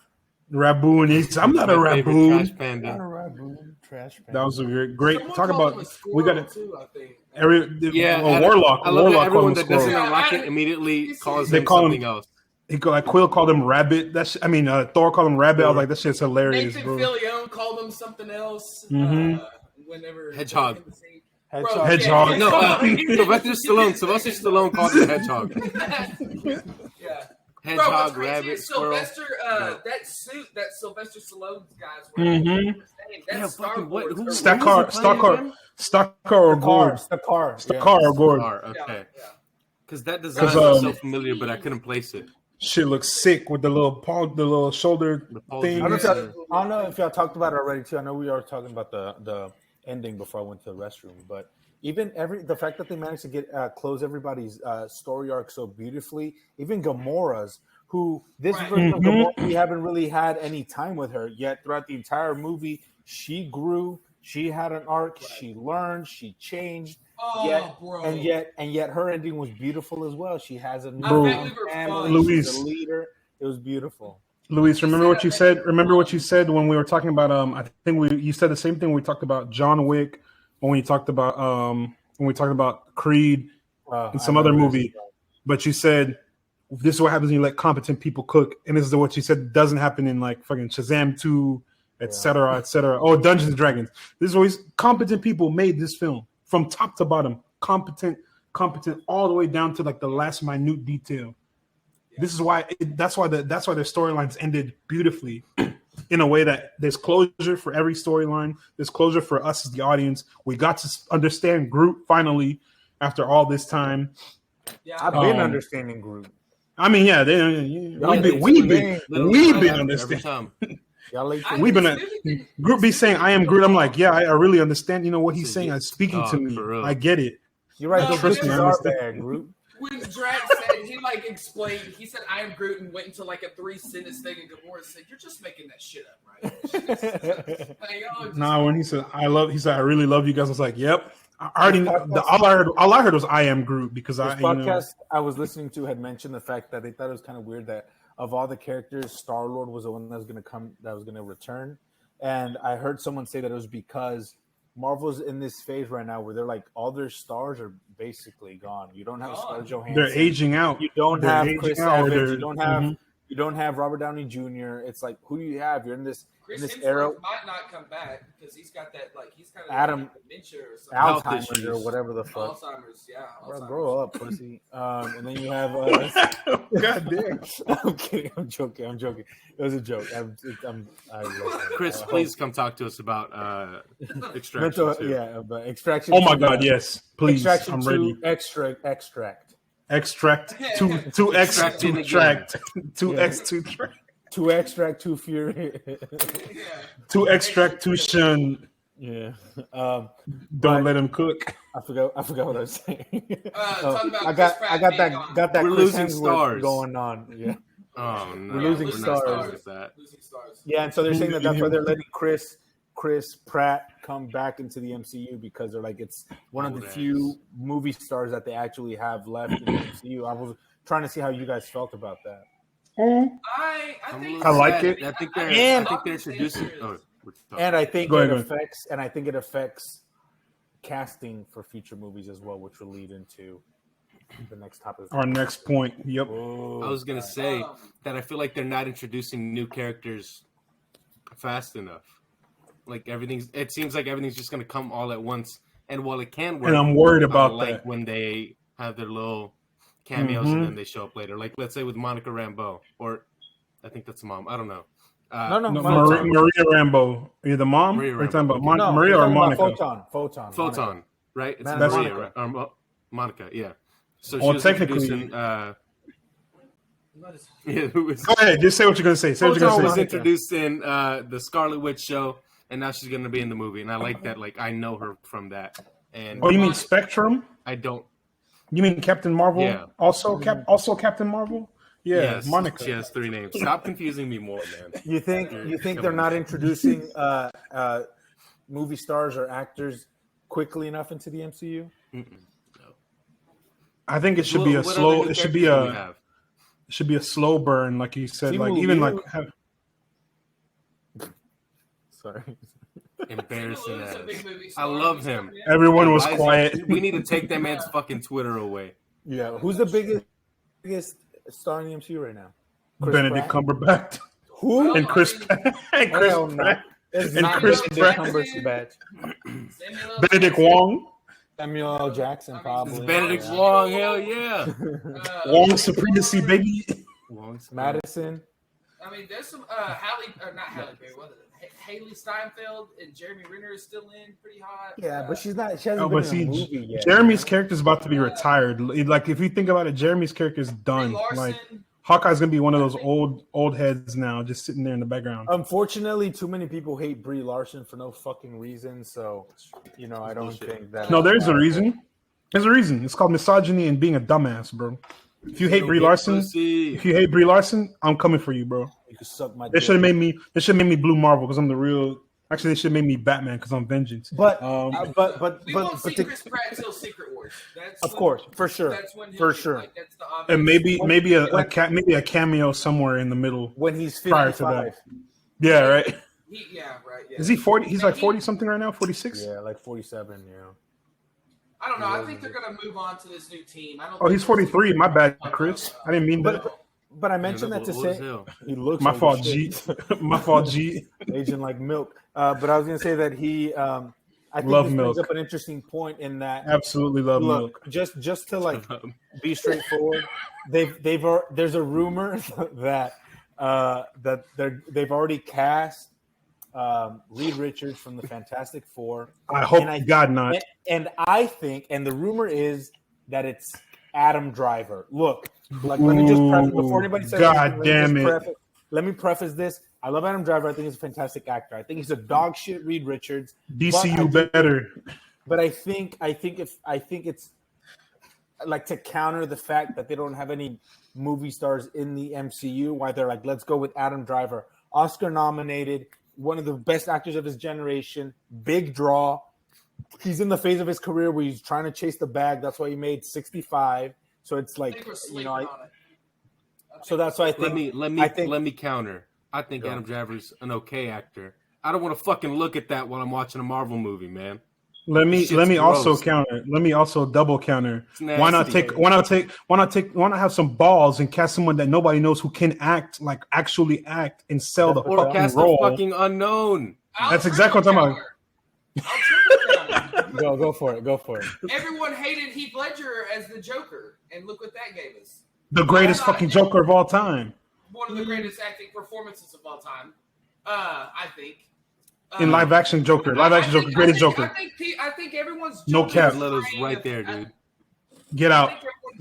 Raboon. I'm not a Raboon. Trash panda. Not a Raboon. Trash panda. That was a great. Talk about. We got it. Too, I think. Warlock. I love Warlock everyone that doesn't Yeah, unlock it immediately calls They him call something him- else. Quill called him Rabbit. Thor called him Rabbit. I was like, that shit's hilarious, Nathan bro. Fillion called him something else. Mhm. Whenever Hedgehog. Hedgehog. Hedgehog. No, Sylvester Stallone called him Hedgehog. Yeah. Hedgehog, Bro, rabbit, squirrel. Sylvester, that suit that Sylvester Stallone's guys wearing. Mhm. That's Star Wars. Stakar or Gord. Stakar or Gord. Okay. Yeah. Because that design was so familiar, but I couldn't place it. Shit looks sick with the little shoulder thing. I don't know if y'all talked about it already too. I know we are talking about the ending before I went to the restroom, but even the fact that they managed to get close everybody's story arc so beautifully, even Gamora's, who this version of Gamora, we haven't really had any time with her yet. Throughout the entire movie, she grew, she had an arc, she learned, she changed. Bro. And yet her ending was beautiful as well. She has a new family, Luis. she's a leader. It was beautiful. Luis, remember what you said? Remember what you said when we were talking about I think you said the same thing when we talked about John Wick, when we talked about Creed and some other movie. But you said this is what happens when you let competent people cook, and this is what you said doesn't happen in like fucking Shazam 2, etc., etc. Oh, Dungeons and Dragons. This is always competent people made this film from top to bottom, competent all the way down to like the last minute detail. This is why that's why their storylines ended beautifully in a way that there's closure for every storyline. There's closure for us as the audience. We got to understand Groot finally after all this time. Yeah, I've been understanding Groot. I mean, yeah, we've been understanding. We've been Groot be saying, "I am Groot." I'm like, yeah, I really understand. You know what he's saying? It's speaking to me. I get it. You're right. Trust me, I understand. Groot. When Drax said, he explained, he said, "I am Groot," and went into like a 3-sentence thing, and Gamora said, "You're just making that shit up, right?" Nah, when he said, "I really love you guys," I was like, "Yep." I already all I heard was "I am Groot" because this podcast I was listening to had mentioned the fact that they thought it was kind of weird that of all the characters, Star-Lord was the one that was going to return, and I heard someone say that it was because Marvel's in this phase right now where they're like all their stars are basically gone. You don't have Scarlett Johansson. They're aging out. You don't have Chris Evans. You don't have Robert Downey Jr. It's like, who do you have? You're in this era. Might not come back because he's got that he's kind of dementia or something. Alzheimer's or whatever the fuck. Alzheimer's, yeah. Bro, grow up, pussy. And then you have. God damn. I'm kidding. I'm joking. It was a joke. Chris, please come talk to us about Extraction. But Extraction. Oh my God, yes, please. Extraction I'm ready. Extract. Extract 2x to tract 2x to tract 2 extract 2 fury 2 extract 2 shun. Yeah. Don't let him cook. I forgot what I was saying. I got that We're Chris losing Hemsworth stars going on. Yeah. Oh no. We're losing stars. Yeah, and so they're saying that's why they're letting Chris Pratt come back into the MCU because they're like it's one of the few movie stars that they actually have left in the MCU. I was trying to see how you guys felt about that. I like it. I think they're introducing. And I think it affects casting for future movies as well, which will lead into the next topic. Our next point. Yep. I was gonna say that I feel like they're not introducing new characters fast enough. Like it seems like everything's just gonna come all at once. And while it can work, and I'm worried about that when they have their little cameos and then they show up later. Like let's say with Monica Rambeau, or I think that's the mom. I don't know. Maria Rambeau. Are you the mom? Maria Are you talking about no, Maria or Monica? Photon. Photon, right? It's Maria. Monica. Monica, yeah. So Well, she was technically- introducing. Go ahead, just say what you're gonna say. Say what you're Hozo gonna was say. introducing the Scarlet Witch show, and now she's gonna be in the movie, and I like that. Like I know her from that, and Oh, you mean Spectrum? I don't. You mean Captain Marvel? Yeah. Also Captain Marvel? Yeah, Yes, Monica. she has 3 names. Stop confusing me more, man. You think they're not introducing movie stars or actors quickly enough into the MCU? No. I think it should be a slow. It should be a slow burn, like you said. Like even like. Sorry. Embarrassing It's a ass. big movie I star. love him. Everyone was Why is quiet. We need to take that man's fucking Twitter away. Yeah, who's the biggest star in the MCU right now? Chris Benedict Pratt? Cumberbatch Who? and Chris and Chris Hell no. Pratt It's and not Chris Benedict Pratt. Cumberbatch. Samuel L. Benedict Jackson. Wong. Samuel L. Jackson, It's probably. Benedict Yeah. Wong, hell yeah. Wong supremacy, baby. Madison. I mean, there's some not Halle Berry. What is it? Haley Steinfeld and Jeremy Renner is still in pretty hot. Yeah, but she's not. She hasn't Oh, been but in a see, movie yet. Jeremy's character is about to be retired. Like if you think about it, Jeremy's character is Brie done. Larson. Like Hawkeye's gonna be one of those old heads now, just sitting there in the background. Unfortunately, too many people hate Brie Larson for no fucking reason. So, I don't think that. No, there's a reason. There's a reason. It's called misogyny and being a dumbass, bro. If you hate Brie Larson, I'm coming for you, bro. You can suck my. They should have made me. They should have made me Blue Marvel because I'm the real. Actually, they should have made me Batman because I'm Vengeance. But We won't see Chris Pratt till Secret Wars. That's of when- course, for sure, That's when for he'll be, sure. Like, that's the obvious. And maybe a cameo somewhere in the middle. When he's Prior 55. to that. Yeah, right. Yeah, right. Yeah. Is he 40? He's like 40 something right now. 46. Yeah, like 47. Yeah. I don't know. I think they're gonna move on to this new team. I don't. Oh, he's think we'll see- 43. My bad, Chris. I didn't mean that. But I mentioned that to say he looks. My like fault, shit. G. My fault, G. Aging like milk. But I was gonna say that he. I think Love this milk. brings up an interesting point in that. Absolutely love milk. Just to like be straightforward, there's a rumor that they've already cast Reed Richards from the Fantastic Four. I hope God not. And I think, and the rumor is that it's Adam Driver. Look, like let me just preface, before anybody says God anything, damn it. Let me preface this. I love Adam Driver. I think he's a fantastic actor. I think he's a dog shit Reed Richards. DCU better. But I think it's like to counter the fact that they don't have any movie stars in the MCU. Why they're like, let's go with Adam Driver, Oscar nominated, one of the best actors of his generation, big draw. He's in the phase of his career where he's trying to chase the bag. That's why he made 65. So it's like, so that's why I think. Let me counter. I think Adam Driver's an okay actor. I don't want to fucking look at that while I'm watching a Marvel movie, man. Let me gross. also counter. Let me also double counter. Why not have some balls and cast someone that nobody knows who can act, like actually act and sell the Or fucking cast role? a fucking unknown. That's exactly what I'm talking about. Go for it. Everyone hated Heath Ledger as the Joker, and look what that gave us. The greatest fucking Joker of all time. One of the greatest acting performances of all time, I think. In live action Joker, greatest Joker. I think everyone's No cap. Letters right there, dude. Get out.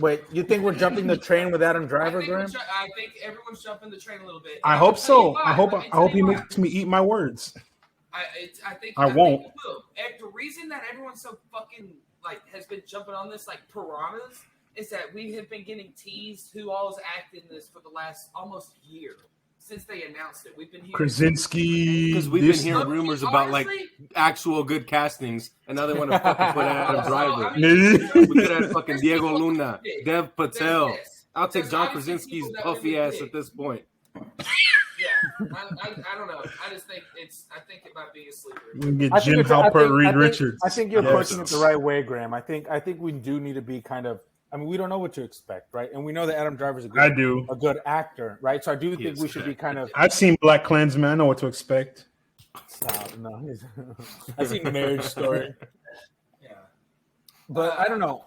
Wait, you think we're jumping the train with Adam Driver, Graham? I think everyone's jumping the train a little bit. I hope so. I hope he makes me eat my words. I think I won't. Think he will. And the reason that everyone's so fucking has been jumping on this like piranhas is that we have been getting teased who all is acting this for the last almost year since they announced it. We've been hearing Krasinski. Because we've been hearing rumors about like actual good castings, and now they want to fucking put Adam Driver. We could have fucking Diego Luna, Dev Patel. I'll take John Krasinski's puffy ass at this point. Yeah, I don't know. I just think I think it might be a sleeper. Get Jim Halpert, Reed Richards. I think you're approaching it the right way, Graham. I think we do need to be kind of. I mean, we don't know what to expect, right? And we know that Adam Driver's a good actor, right? So I do think we should be kind of. I've seen Black Klansman. I know what to expect. Stop. No, I've seen Marriage Story. Yeah, but I don't know.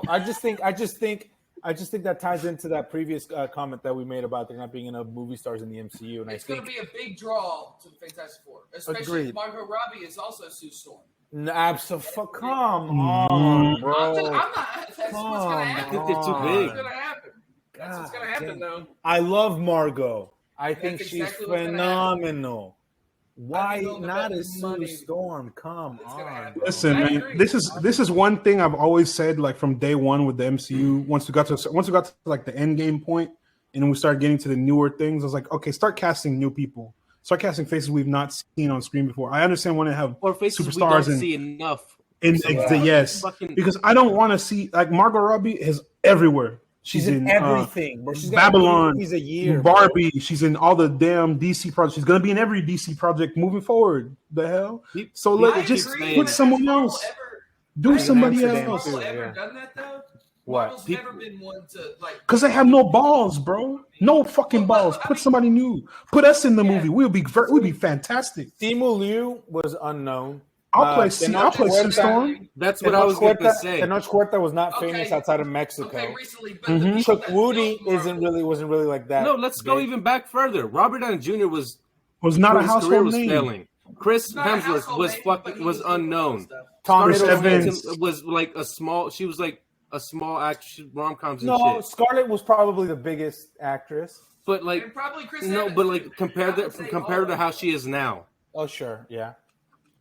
I just think that ties into that previous comment that we made about there not being enough movie stars in the MCU, and it's going to be a big draw to the Fantastic Four, especially if Margot Robbie is also Sue Storm. Absolutely. Come on, bro. I'm not. That's what's gonna happen. I think they're too That's big. what's gonna happen. That's what's gonna happen, though. I love Margot. I think That's she's exactly what's gonna phenomenal. Why going not about a Sue money. Storm? Come It's gonna on. happen. Bro. Listen, I man, agree. this is one thing I've always said, like from day one with the MCU. Once we got to like the end game point, and we started getting to the newer things, I was like, okay, start casting new people. Start casting faces we've not seen on screen before. I understand when they have Or faces we superstars don't and see enough. yes, Fucking- because I don't want to see like Margot Robbie is everywhere. She's in everything, bro. She's Babylon, got 3 movies a year, Barbie. Bro. She's in all the damn DC projects. She's gonna be in every DC project moving forward. The hell? So let just put someone else. Do somebody else. Marvel ever done that though? What? Marvel's never been one to like. Because they have no balls, bro. No fucking balls. Put somebody new. Put us in the movie. We'd be fantastic. Simu Liu was unknown. I'll play Sue Storm. That's what I was going to say. Tenoch Huerta was not famous outside of Mexico. Okay, recently, but Chuck Woody wasn't really like that. No, let's go even back further. Robert Downey Jr. was not a household name. Failing. Chris Hemsworth was unknown. Chris Evans was like a small. She was like a small actress, rom-coms and no, shit. Scarlett was probably the biggest actress. But like, and probably Chris no, Evans, but like compared to how she is now. Oh sure, yeah.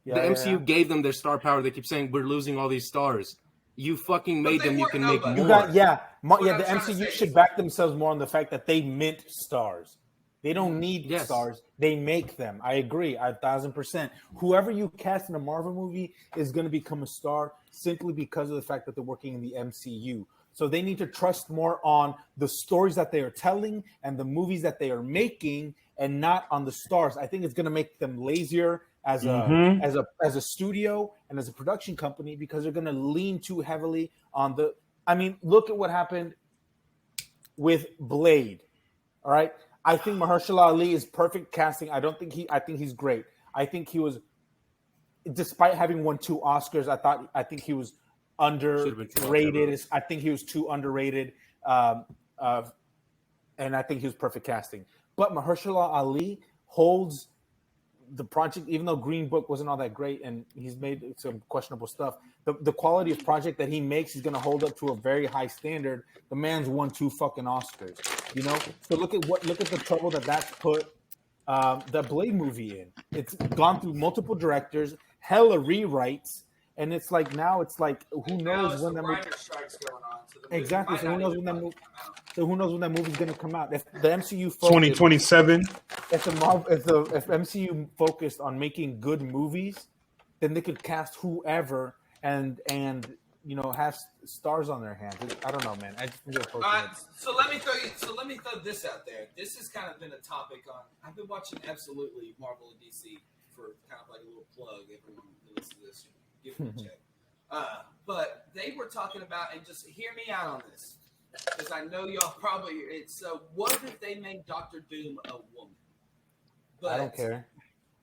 The MCU gave them their star power. They keep saying we're losing all these stars. You fucking made them. You can make more. The MCU should back themselves more on the fact that they mint stars. They don't need stars. They make them. I agree, 1,000%. Whoever you cast in a Marvel movie is going to become a star simply because of the fact that they're working in the MCU. So they need to trust more on the stories that they are telling and the movies that they are making, and not on the stars. I think it's going to make them lazier as a studio and as a production company, because they're going to lean too heavily on the. I mean, look at what happened with Blade. All right, I think Mahershala Ali is perfect casting. I think he's great. I think he was, despite having won 2 Oscars, I think he was underrated. I think he was too underrated, and I think he was perfect casting. But Mahershala Ali holds the project, even though Green Book wasn't all that great and he's made some questionable stuff, the quality of project that he makes is going to hold up to a very high standard. The man's won 2 fucking Oscars, you know? So look at the trouble that's put the Blade movie in. It's gone through multiple directors, hella rewrites, and it's like now it's like who knows when that movie strike's going on. So exactly. So who knows when that movie? So who knows when that movie's going to come out? If the MCU 2027. If MCU focused on making good movies, then they could cast whoever and you know have stars on their hands. I don't know, man. I just think so let me throw this out there. This has kind of been a topic on. I've been watching absolutely Marvel and DC for kind of like a little plug. Everyone who listens to this, give me a check. But they were talking about, and just hear me out on this, because I know y'all probably. So what if they made Doctor Doom a woman? But, I don't care.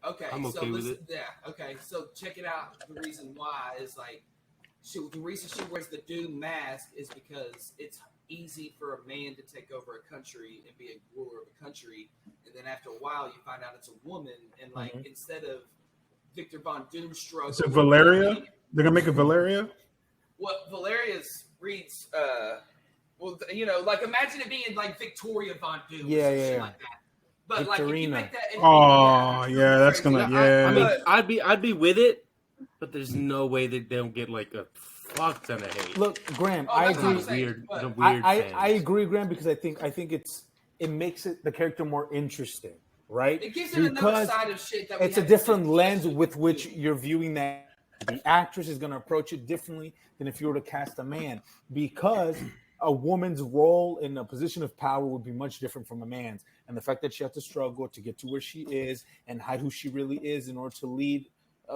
Okay, I'm okay with it. Yeah, okay. So check it out. The reason why is like, the reason she wears the Doom mask is because it's easy for a man to take over a country and be a ruler of a country, and then after a while you find out it's a woman, and like instead of Victor Von Doomstroke, is it Valeria? They're gonna make it Valeria. What Valeria's reads? Well, you know, like imagine it being like Victoria Von Doom, shit like that. But Victorina. like, if you make that, that's gonna. Yeah, I mean, I'd be with it, but there's no way that they don't get like a fuck ton of hate. Look, Graham, I agree. I agree, Graham, because I think it makes the character more interesting, right? It gives it another side of shit that it's a different lens with which you're viewing that. The actress is going to approach it differently than if you were to cast a man, because a woman's role in a position of power would be much different from a man's. And the fact that she has to struggle to get to where she is and hide who she really is in order to lead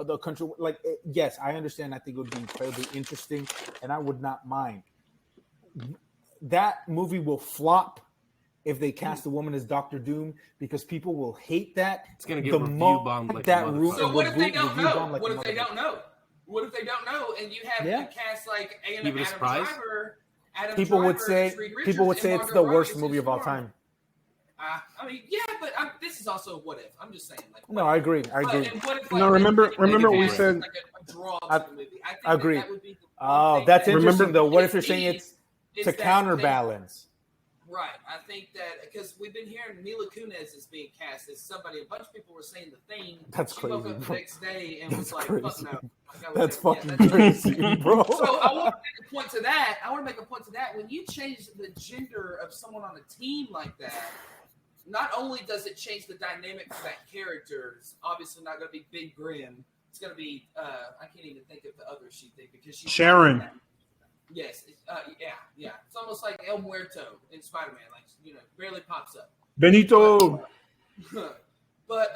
the country. Like, yes, I understand. I think it would be incredibly interesting, and I would not mind. That movie will flop if they cast a woman as Doctor Doom, because people will hate that. It's going to get review bombed like that. So what if they don't know? What if they don't know? What if they don't know and you have to cast like Adam Driver? People would say it's the worst movie of all time. I mean, yeah, but this is also what if. I'm just saying. Like, no, I agree. And what if, like, no, remember what we said. Like a draw to the movie. I think agree. That would be that's that interesting, though. What if you're it saying needs it's is to that counterbalance? Right. I think that because we've been hearing Mila Kunis is being cast as somebody. A bunch of people were saying the Thing. That's she crazy. Woke up the next day and was like, crazy. "Fuck no." That's fucking crazy, bro. So I want to make a point to that. When you change the gender of someone on a team like that, not only does it change the dynamic for that character, it's obviously not going to be Big Grim. It's going to be I can't even think of the other because she's Sharon. Yes, yeah. It's almost like El Muerto in Spider-Man, like barely pops up. Benito. But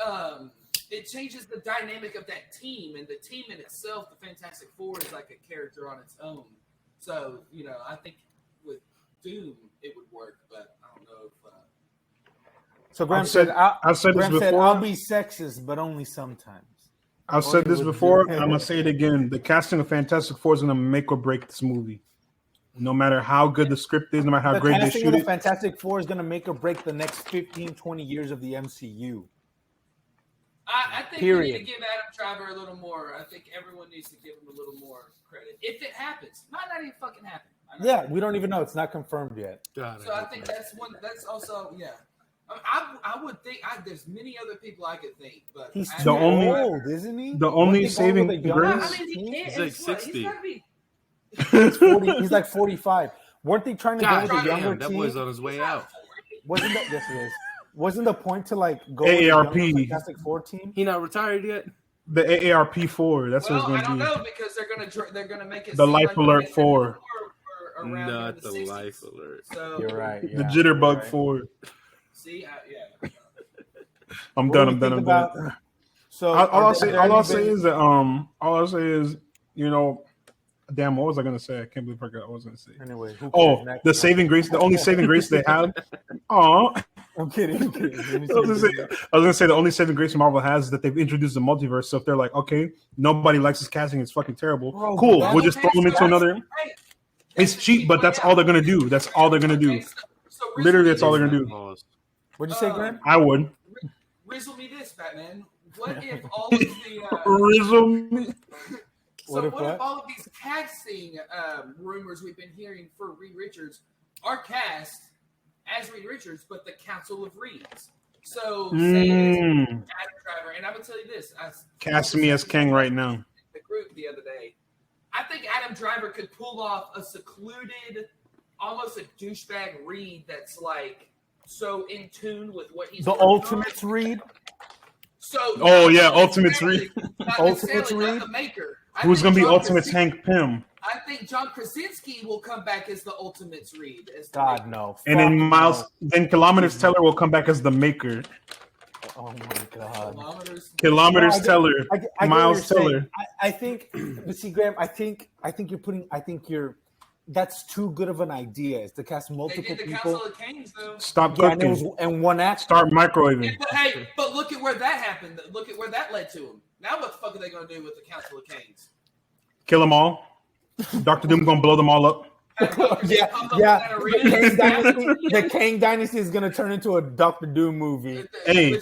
it changes the dynamic of that team, and the team in itself, the Fantastic Four, is like a character on its own. So I think with Doom it would work, but I don't know if. So Graham said, I've said this before. I'll be sexist, but only sometimes. I've said this before, and I'm gonna say it again. The casting of Fantastic Four is gonna make or break this movie. No matter how good the script is, no matter how great they shoot it. The Fantastic Four is gonna make or break the next 15, 20 years of the MCU. I think we need to give Adam Driver a little more. I think everyone needs to give him a little more credit. If it happens, might not even fucking happen. Yeah, we don't even know. It's not confirmed yet. So I think that's one. That's also I would think there's many other people I could think, but he's too old, isn't he? The only saving grace. I mean, he's like 60. He's gotta be. He's 40. He's like 45. Weren't they trying to go with the younger team? That boy's on his way out. Wasn't that? Yes, it is. Wasn't the point to like go AARP with the Fantastic Four team? He not retired yet. The AARP 4. That's what it's going to be. I don't know because they're gonna make it the Life Alert 4. Not the Life Alert. So you're right. Yeah, the Jitterbug 4. See, I'm done. So all I'll say is that damn, what was I gonna say? I can't believe I forgot what I was gonna say. Anyway, the saving grace, the only saving grace they have. I'm kidding. I was gonna say the only saving grace Marvel has is that they've introduced the multiverse. So if they're like, okay, nobody likes this casting, it's fucking terrible. Bro, cool, we'll just throw them into another. It's cheap, but that's all they're gonna do. That's all they're gonna do. Literally, that's all they're gonna do. What'd you say, Graham? I would. Rizzle me this, Batman. What if all of the Rizzle me? What if all of these casting rumors we've been hearing for Reed Richards are cast as Reed Richards, but the Council of Reeds? So say Adam Driver, and I'm gonna tell you this: cast me as Kang right now. The group the other day, I think Adam Driver could pull off a secluded, almost a douchebag Reed that's like so in tune with what he's. The Ultimates Reed. So. Ultimates Reed. Ultimates Reed. The maker. Who's going to be Ultimates Hank Pym? I think John Krasinski will come back as the Ultimates Reed. God, no. And then Kilometers Teller will come back as the Maker. Oh, my God. Kilometers Teller. I Miles Teller. I think, but see, Graham, I think that's too good of an idea. Is to cast multiple people. Council of Kings, though. Stop cooking. And one actor. Start microwaving. But look at where that happened. Look at where that led to him. Now what the fuck are they going to do with the Council of Kings? Kill them all. Dr. Doom going to blow them all up. Yeah. The Kang Dynasty is going to turn into a Dr. Doom movie. Hey,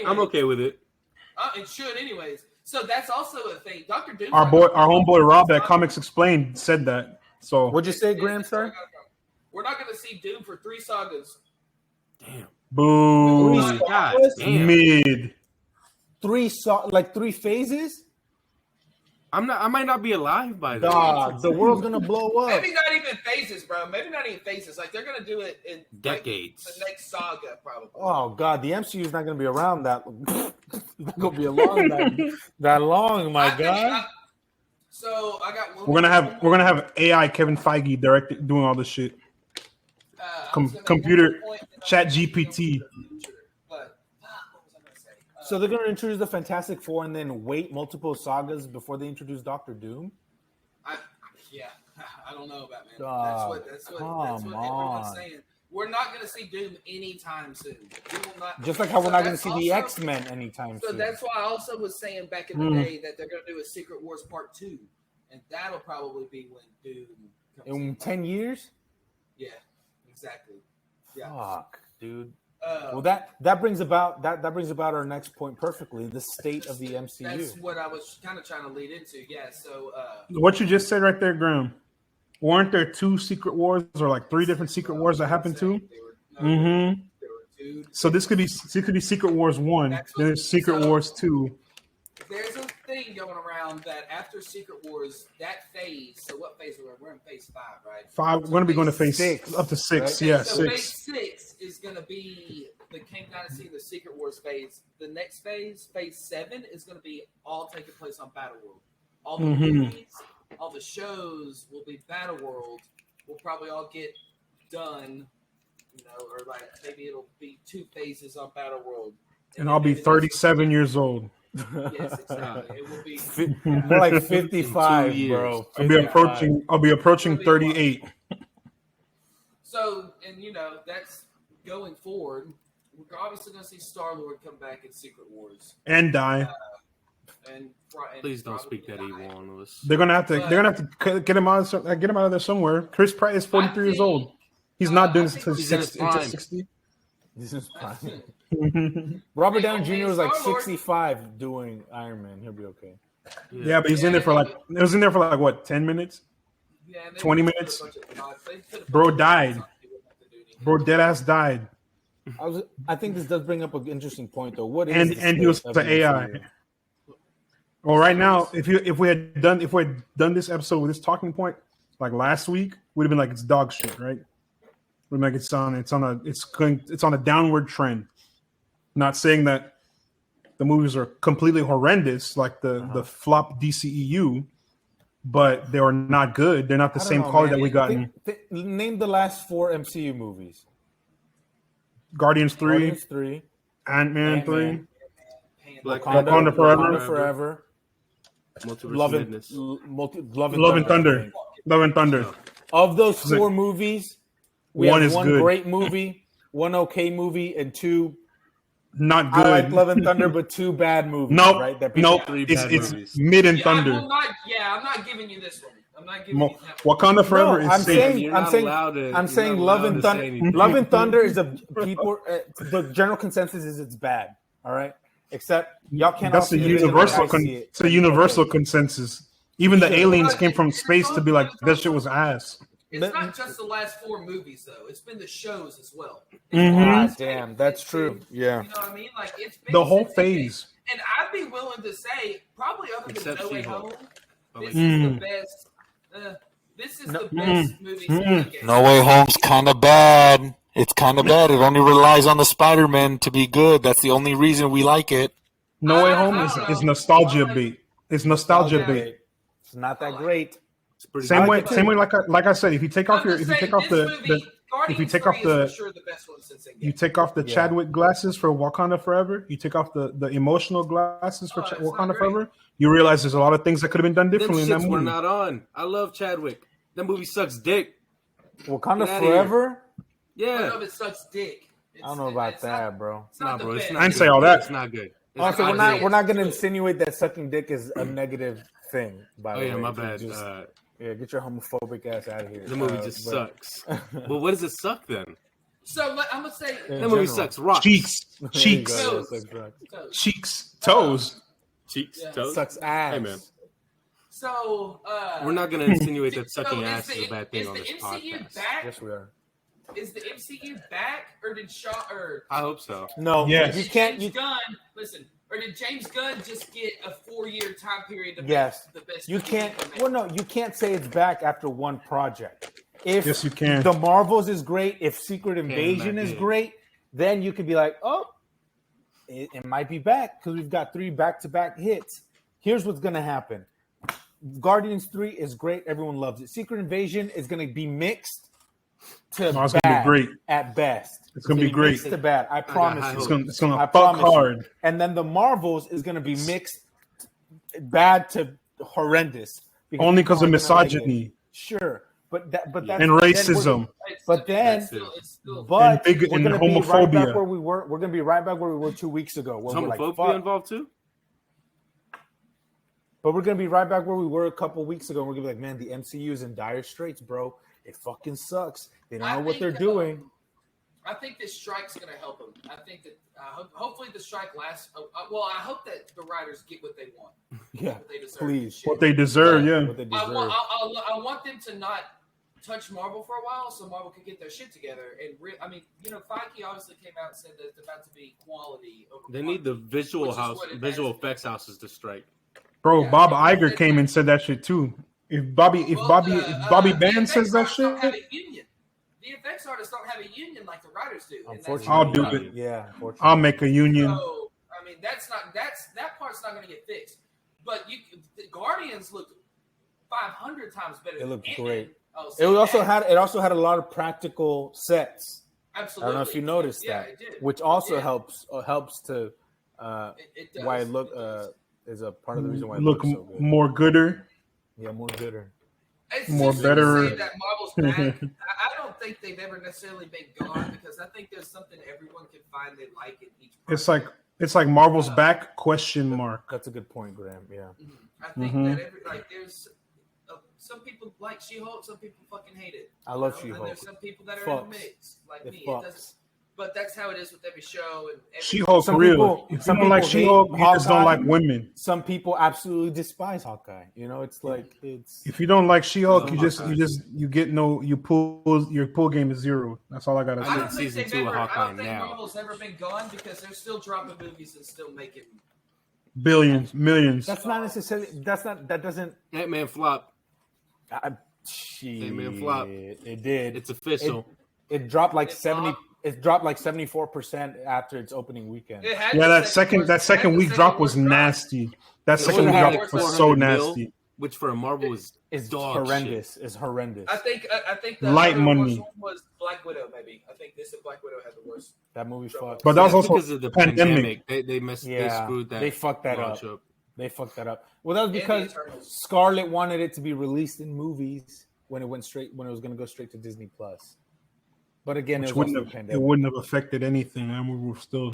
I'm okay with it. It should anyways. So that's also a thing. Dr. Doom. Our homeboy Rob at Comics Explained said that. So what'd you say, Graham, sir? We're not going to see Doom for 3 sagas. Damn. Boo. God damn. Mid. 3 phases? I might not be alive by then. Dog, the world's gonna blow up. Maybe not even phases, bro. Maybe not even phases. Like they're gonna do it in decades. Like, the next saga, probably. Oh God, the MCU is not gonna be around that. Not gonna be around that long, my God. So I got. We're gonna have AI Kevin Feige doing all this shit. Computer Chat GPT. So they're going to introduce the Fantastic Four and then wait multiple sagas before they introduce Doctor Doom? I don't know about man. That's what everyone's saying. We're not going to see Doom anytime soon. We will not. Just like how we're not going to see the X-Men anytime soon. So that's why I also was saying back in the day that they're going to do a Secret Wars Part 2. And that'll probably be when Doom comes in 10 years? Yeah, exactly. Yeah. Fuck, dude. Well, that brings about our next point perfectly. The state of the MCU. That's what I was kind of trying to lead into. Yeah. So what you just said right there, Graham. Weren't there 2 Secret Wars or like 3 different Secret Wars that happened too? So this could be Secret Wars 1. Then there's Secret Wars 2. There's a thing going around that after Secret Wars, that phase. So what phase are we? We're in phase 5, right? 5. We're gonna be going to phase 6, up to 6. Right? Yeah, so 6. phase 6 is gonna be the King Dynasty, the Secret Wars phase. The next phase, phase 7, is gonna be all taking place on Battleworld. All the movies, all the shows will be Battleworld. We'll probably all get done, or like maybe it'll be 2 phases on Battleworld. And I'll be 37 years old. Yes, exactly. It will be more like 55, bro. 55. I'll be approaching 38. So, and that's going forward. We're obviously going to see Star-Lord come back in Secret Wars and die. And please don't speak that evil on us. They're gonna have to get him out of there somewhere. Chris Pratt is 43 years old. He's not doing this until 60. This is fine. Robert Downey Jr. was like 65 doing Iron Man. He'll be okay. Yeah, but he's in there for what, 10 minutes? 20 minutes? Bro died. Bro dead ass died. I think this does bring up an interesting point though. What is and he was the AI. Well, right now, if we had done this episode with this talking point like last week, would have been like it's dog shit, right? We'd like it's on a downward trend. Not saying that the movies are completely horrendous like the flop DCEU, but they are not good. They're not the same quality that we got. Name the last 4 MCU movies. Guardians 3, Ant-Man 3, Wakanda Forever. Love and Thunder. Love and Thunder. Of those 4 movies, we one have is one good. Great movie, 1 okay movie, and 2 not good. I like Love and Thunder, but 2 bad movies. Nope. Right? It's mid and Thunder. I'm not giving you this one. I'm not giving you that one. Wakanda Forever is I'm saying Love and Thunder. Love and Thunder is the general consensus is it's bad. All right. Except y'all can't. That's a universal. It's a universal consensus. Even the aliens came from space to be like that shit was ass. It's not just the last 4 movies though. It's been the shows as well. Damn, that's true. Yeah. You know what I mean? Like it's been the whole phase. And I'd be willing to say, probably other than No Way Home, this is the best. This is the best movie. No Way Home's kind of bad. It's kind of bad. It only relies on the Spider-Man to be good. That's the only reason we like it. No Way Home is nostalgia bait. It's nostalgia bait. It's not that great. Same way. Like I said, if you take off the Chadwick glasses for Wakanda Forever, you take off the emotional glasses for Wakanda Forever, you realize there's a lot of things that could have been done differently in that movie. We're not on. I love Chadwick. That movie sucks dick. Wakanda Forever. Yeah. I don't know if it sucks dick. I don't know about that, bro. Nah, bro. It's not. I didn't say all that. It's not good. Also, we're not going to insinuate that sucking dick is a negative thing. By the way, my bad. Get your homophobic ass out of here. The movie just sucks. Well, what does it suck then? So I'm gonna say that movie sucks. Rocks. Cheeks, toes. Sucks ass. Hey man. So we're not gonna insinuate that sucking ass is a bad thing on this podcast. Yes, we are. Is the MCU back, or did I hope so. No, yes. You can't. Listen. Or did James Gunn just get a 4-year time period to make the best? You can't. Well, no, you can't say it's back after one project. Yes, you can. The Marvels is great. If Secret Invasion is great, then you could be like, oh, it might be back because we've got 3 back-to-back hits. Here's what's going to happen. Guardians 3 is great. Everyone loves it. Secret Invasion is going to be mixed to bad it's gonna be great. At best. It's going to be great. Mixed to bad. I promise you. It's going to fuck hard. And then the Marvels is going to be mixed bad to horrendous. Only because of misogyny. Sure. But that's and racism. But then we're going to be right back where we were. We're going to be right back where we were 2 weeks ago. Is homophobia involved too? But we're going to be right back where we were a couple weeks ago. And we're going to be like, man, the MCU is in dire straits, bro. It fucking sucks. They don't know what they're doing. I think this strike's going to help them. I think that hopefully the strike lasts. Well, I hope that the writers get what they want. Yeah, what they deserve. please. What they deserve, yeah. What they deserve. I want them to not touch Marvel for a while, so Marvel can get their shit together. And Feige obviously came out and said that it's about to be quality. Over They need the visual effects houses to strike. Bro, yeah, Bob Iger came and said that shit too. If Bobby Band says that shit, the effects artists don't have a union like the writers do. Unfortunately, I'll do it. Yeah, I'll make a union. So, I mean, that part's not going to get fixed. But the Guardians look 500 times better. It looked Ant-Man. great. It also had a lot of practical sets. Absolutely. I don't know if you noticed that, it did. which also helps to it does. why it look is a part of the reason why it look looks so good. more gooder. Yeah, more gooder. It's more too better. soon to say that Marvel's back. I don't think they've ever necessarily been gone because I think there's something everyone can find they like in each project. It's like Marvel's back ? That's a good point, Graham. Yeah. I think that there's some people like She-Hulk, some people fucking hate it. I love And She-Hulk. there's some people that are in the mix, like me. It doesn't, but that's how it is with every show. And She-Hulk's real. If you don't like She-Hulk, you just don't like women. Some people absolutely despise Hawkeye. You know, it's like if you don't like She-Hulk, your pool game is zero. That's all I gotta say. I don't think Marvel's ever been gone because they're still dropping movies and still making billions, millions. That's not necessarily. That doesn't. Ant-Man flop. Ant-Man flop. It did. It's official. It dropped like 70. It dropped like 74% after its opening weekend. Yeah, that second week drop was nasty. That second week drop was so nasty. Which for a Marvel is horrendous. Shit. It's horrendous. I think the light money was Black Widow. Maybe I think this and Black Widow had the worst. That movie fucked. But that was also because of the pandemic. They messed. Yeah, they screwed that. They fucked that up. They fucked that up. Well, that was because Scarlett wanted it to be released in movies when it was going to go straight to Disney Plus. But again, it wouldn't have affected anything. That movie was still.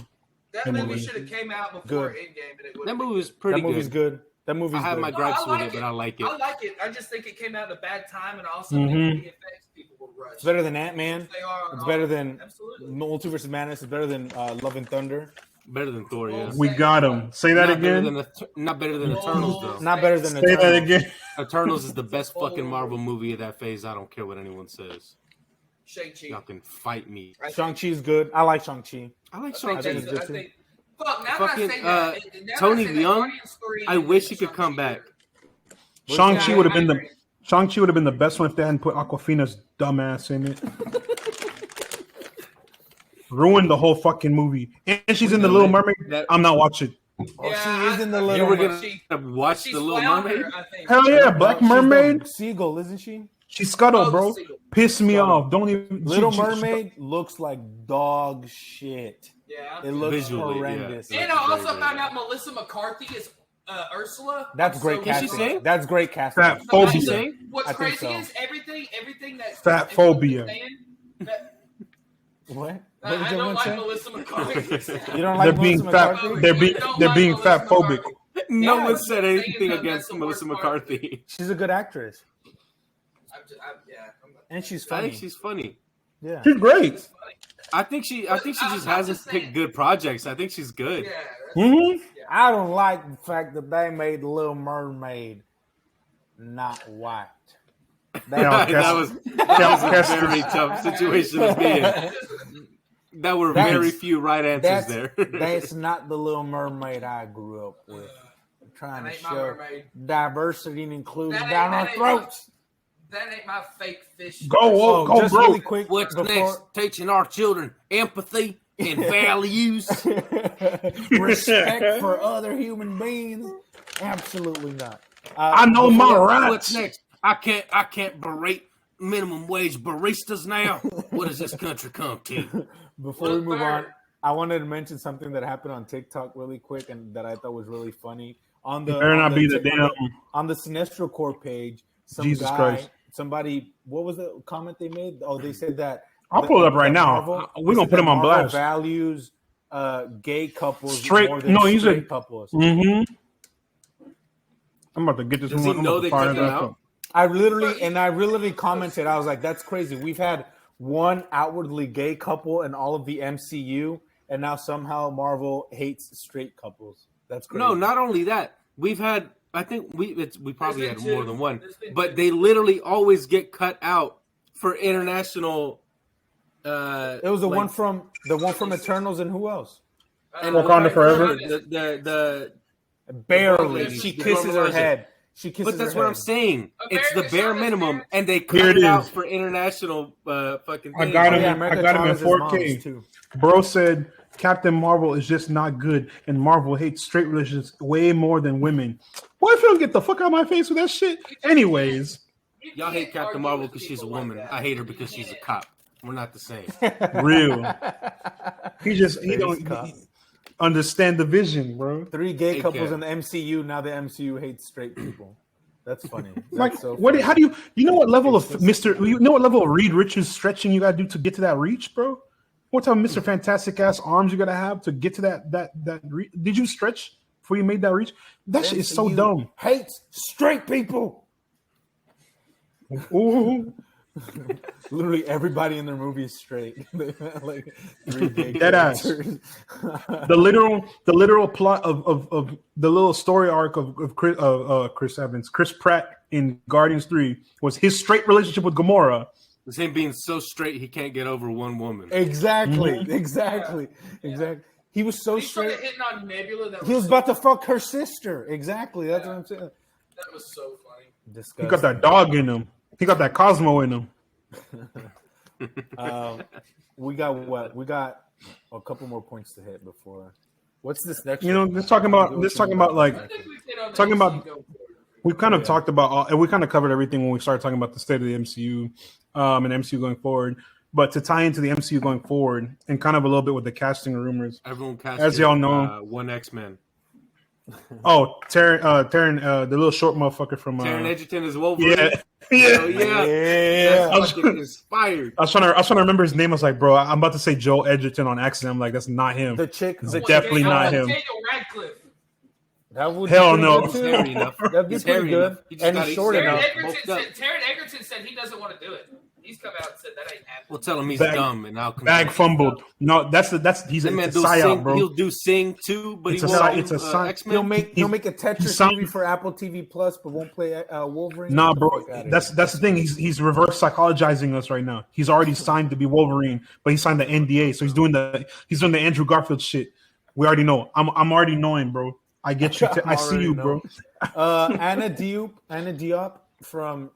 That movie should have came out before Endgame. That movie was pretty good. That movie's good. That movie's I have my gripes with it, but I like it. I like it. I just think it came out at a bad time, and also the effects people were rushed. It's better than Ant-Man. It's better than Multiverse of Madness. It's better than Love and Thunder. Better than Thor, yeah. We got him. Say that again. Not better than Eternals, though. Not better than Eternals. Say that again. Eternals is the best fucking Marvel movie of that phase. I don't care what anyone says. Shang-Chi. Y'all can fight me. Shang-Chi is good. I like Shang-Chi. I like Shang-Chi. Fuck, Tony Leung, I wish he could come back. Shang-Chi would have been the best one if they hadn't put Awkwafina's dumbass in it. Ruined the whole fucking movie. And she's in The Little Mermaid. I'm not watching. She is in The Little Mermaid. You were going to watch The Little Mermaid? Hell yeah, Black Mermaid. Seagull, isn't she? She's Scuttle, bro. Piss me off. Don't even. Little Mermaid looks like dog shit. Yeah, it looks horrendous. And I also found out Melissa McCarthy is Ursula. That's great casting. That's great casting. Fat phobia. What's crazy is everything that fat phobia. What? I don't like Melissa McCarthy. You don't like Melissa McCarthy? They're being fat phobic. No one said anything against Melissa McCarthy. She's a good actress. And she's funny. I think she's funny. Yeah, she's great. I think she just hasn't picked good projects. I think she's good. Yeah. I don't like the fact that they made the Little Mermaid not white. That was a very tough situation to be in. There were very few right answers there. That's not the Little Mermaid I grew up with. I'm trying to show diversity and inclusion down our throats. That ain't my fake fish. Go, just bro. Really quick. What's next? Teaching our children empathy and values. Respect for other human beings. Absolutely not. I know my rights. What's next? I can't berate minimum wage baristas now. What does this country come to? Before we move on, I wanted to mention something that happened on TikTok really quick and that I thought was really funny. On the Cinestro Core page, somebody, what was the comment they made? Oh, they said that I'll pull it up right now. We're gonna put them on blast. Values gay couples straight couples. Mm-hmm. I'm about to get this. Does he know they cut them out? I literally commented. I was like, "That's crazy." We've had one outwardly gay couple in all of the MCU, and now somehow Marvel hates straight couples. That's crazy. No, not only that. We've had. I think we probably had more than one, but they literally always get cut out for international. It was the one from Eternals, and who else? And Wakanda Forever. The barely. She kisses her head. But that's what I'm saying. It's the bare minimum, and they cut Here it it out is. for international fucking things. I got him. Yeah, I got him in Chavez's moms, 4K. too. Bro said Captain Marvel is just not good, and Marvel hates straight relationships way more than women. Boy, if you don't get the fuck out of my face with that shit. Anyways, Y'all hate Captain Marvel because she's a woman. I hate her because she's a cop. We're not the same. real. He don't understand the vision, bro. 3 gay Take couples care. in the MCU. Now the MCU hates straight people. That's funny. That's Like, so what? funny. How do you know what level of You know what level of Reed Richards stretching you gotta do to get to that reach, bro? What type of Mr. Fantastic ass arms you gotta have to get to that reach? Did you stretch before you made that reach? That shit is so MCU dumb. Hates straight people. Ooh, Literally everybody in their movie is straight. Like 3 gay Dead ass. characters. the literal plot of the little story arc of Chris Pratt in Guardians 3 was his straight relationship with Gamora. It's him being so straight he can't get over one woman. Exactly. Mm-hmm. Exactly. He was so He started straight. hitting on Nebula. He was about to fuck her sister. Exactly. That's what I'm saying. That was so funny. He Disgusting. got that dog in him. He got that Cosmo in him. We got what? We got a couple more points to hit before. What's this next? You know, one? let's talking about like I think we've hit on the Talking about- MCU going forward. we kind of talked about, and we kind of covered everything when we started talking about the state of the MCU and MCU going forward. But to tie into the MCU going forward, and kind of a little bit with the casting rumors, Everyone casted, as y'all know, one X-Men. Taron, the little short motherfucker from Taron Egerton is Wolverine. yeah. Oh, yeah. Yeah. That's fucking inspired. I was trying to remember his name. I was like, bro, I'm about to say Joel Edgerton on accident. I'm like, that's not him. The chick. It's The definitely not him. Daniel Radcliffe. That would Hell be no. pretty He's good, hairy too. enough. That'd be He's pretty hairy good. enough. He just And got he's eat short Taron enough. Taron Egerton said he doesn't want to do it. He's come out and said that ain't happening. We'll tell him he's Bag- dumb and I'll Bag fumbled. No, he's That man a do psyop, sing, bro. he'll do sing too, but It's he a won't. psy- it's a psy- X-Men. He'll make a Tetris sound- movie for Apple TV Plus, but won't play Wolverine. Nah, Get the bro. fuck outta That's the thing. He's reverse psychologizing us right now. He's already signed to be Wolverine, but he signed the NDA, so he's doing the Andrew Garfield shit. We already know. I'm already knowing, bro. I get you. I see you, bro. Anna Diop from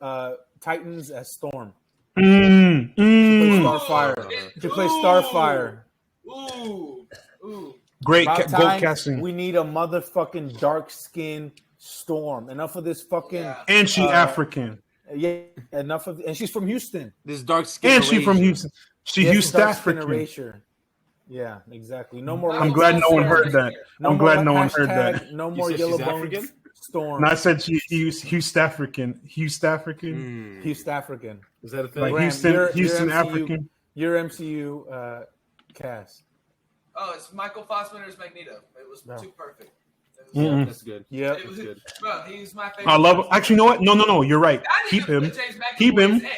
Titans as Storm. She plays Starfire. She plays Starfire. Ooh. Great About gold time casting. we need a motherfucking dark skinned Storm. Enough of this fucking. Yeah. And she African. Yeah, enough of. And she's from Houston. This dark skin. And she from Houston. She Yes, Houston dark skin African. erasure. Yeah, exactly. No more. I'm glad no one heard that. I'm glad no one heard hashtag, that. No more said yellow she's bones. African? Storm. And I said Houston African. Houston African. Houston African. Is that a thing? Like Graham, Houston MCU African. Your MCU cast. Oh, it's Michael Fassbender's Magneto. It was too perfect. That's good. Yeah. It was, bro, he's my favorite. I love. Actually, you know what? No. You're right. I Keep didn't him. put James McAvoy Keep him. as X,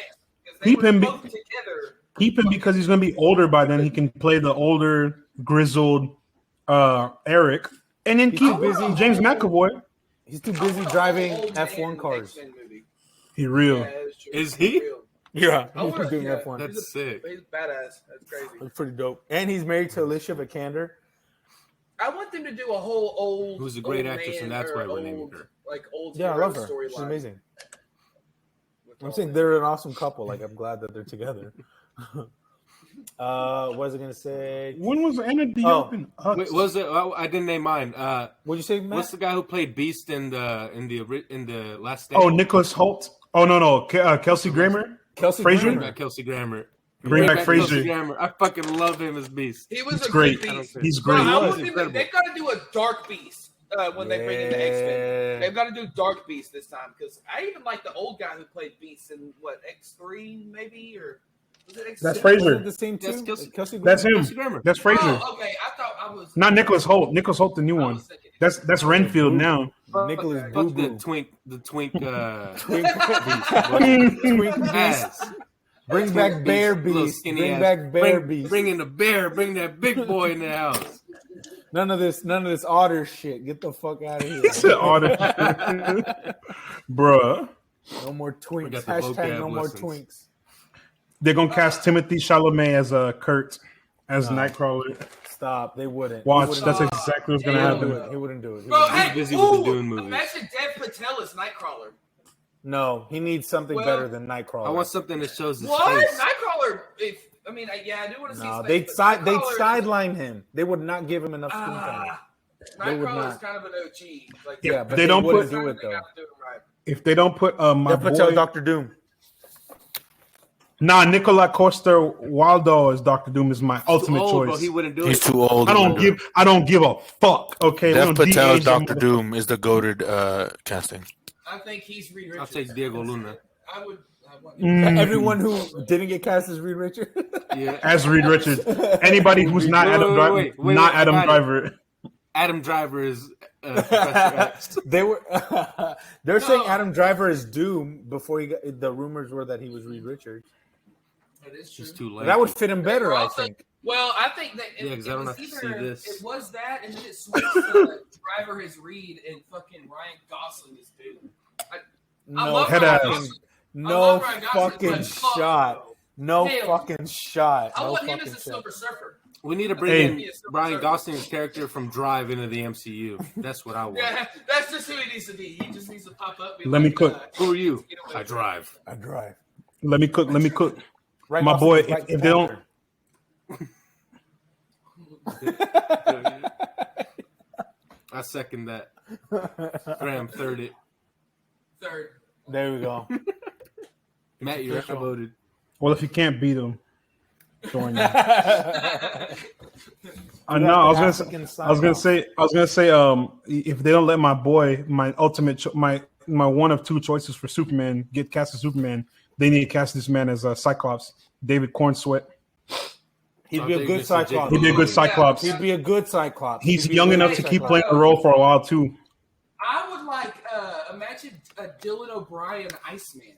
'cause they Keep were him. both together. Keep him because he's going to be older by then. He can play the older, grizzled Eric, and then keep busy. James McAvoy. He's too busy driving Old man F1 cars. X-Men movie. He real. Yeah, it's true. Is he? Real. Yeah, I wanna- he's doing yeah. F1. That's sick. He's badass. That's crazy. That's pretty dope. And he's married to Alicia Vikander. I want them to do a whole old. Who's a great old actress, man and that's or why we're old, naming her. Like old. Yeah, I hero love her. storyline She's amazing. with I'm all saying that. they're an awesome couple. Like, I'm glad that they're together. What was I gonna say? When was Anna Diop Oh. in Us? Wait, was it? Oh, I didn't name mine. What'd you say, Matt? What's the guy who played Beast in the Last Stand? Oh, Nicholas Holt. Oh no, Kelsey Grammer. Kelsey Frazier? Bring Grammer. back Kelsey Grammer. Bring back Kelsey Frazier. Grammer. I fucking love him as Beast. He was He's a great. good beast. He's Bro, great. I He was want them to, incredible. they've got to do a Dark Beast when they bring in the X-Men. They've got to do Dark Beast this time because I even like the old guy who played Beast in what X3 maybe or was it X2? That's Frazier. Wasn't it the same That's too? Kelsey- Kelsey That's Grammer? him. Kelsey Grammer. That's Frazier. Oh, okay. I thought I was Not Nicholas Holt. Nicholas Holt, the new I one. was thinking- That's Renfield now. Nicholas Okay. Boo Fuck the Boo. twink. Twink Beast. Beast. Ass. Bring back Bear Little Beast. skinny Bring ass. back Bear Beast. Bring in the bear. Bring that big boy in the house. None of this otter shit. Get the fuck out of here. He said otter. Bruh. No more twinks. got the Hashtag vocab no more lessons. twinks. They're gonna cast Timothy Chalamet as Kurt as Nightcrawler. Stop. They wouldn't. Watch, that's exactly what's gonna happen. He wouldn't do it. He Bro, wouldn't do it. hey, busy with the Dune movies. imagine Dev Patel as Nightcrawler. No, he needs something better than Nightcrawler. I want something that shows his What? face. Nightcrawler? I do want to see. No, his face, they'd sideline him. They would not give him enough screen time. They would Nightcrawler is not. kind of an OG. Like, Yeah, but they they don't wouldn't put- do it though. If they don't put my Dev Patel, boy, Dr. Doom. Nicola Costa Waldo as Dr. Doom is my ultimate Old, bro. choice. He wouldn't do He's it. too old. I don't give a fuck. Okay, Dev we don't Patel's de-age Doctor him. Doom is the goated casting. I think he's Reed I'll Richards. take Diego Luna. I would. I want Everyone who didn't get cast as Reed Richards. Yeah. As Reed Richards. Anybody who's not Wait, Adam wait, Driver, wait, wait, not I Adam got it. Driver. Adam Driver is Professor X. They were. They're saying Adam Driver is Doom before he got. The rumors were that he was Reed Richards. That is true. It's too late. That would fit him better, I Also- think. Well, I think that Yeah, 'cause I don't was have to either, see this. It was that, and then it switched to Driver as Reed and fucking Ryan Gosling is Doom. I No love head Ryan ass. Gosling. I No love Ryan Gosling, fucking but fuck, shot. bro. No Hell. fucking shot. I No want him fucking as a shot. Silver Surfer. We need to bring Hey. in Ryan Gosling's character from Drive into the MCU. That's what I want. Yeah, that's just who he needs to be. He just needs to pop up. And be Let me like, cook. Who are you? get away I from drive. I drive. Let me cook. Right, My boy, Gosling, if they don't, I second that. Graham, third it. Third. There we go. Matt, you're outvoted. well, if you can't beat them, join them. I know. I was gonna say. If they don't let my boy, my ultimate, my one of two choices for Superman get cast as Superman, they need to cast this man as a Cyclops, David Cornsweet. He'd be a good Cyclops. He'd be a good Cyclops. He'd be a good Cyclops. He's He'd be a young good enough to keep Cyclops. playing the role for a while too. I would like imagine Dylan O'Brien Iceman.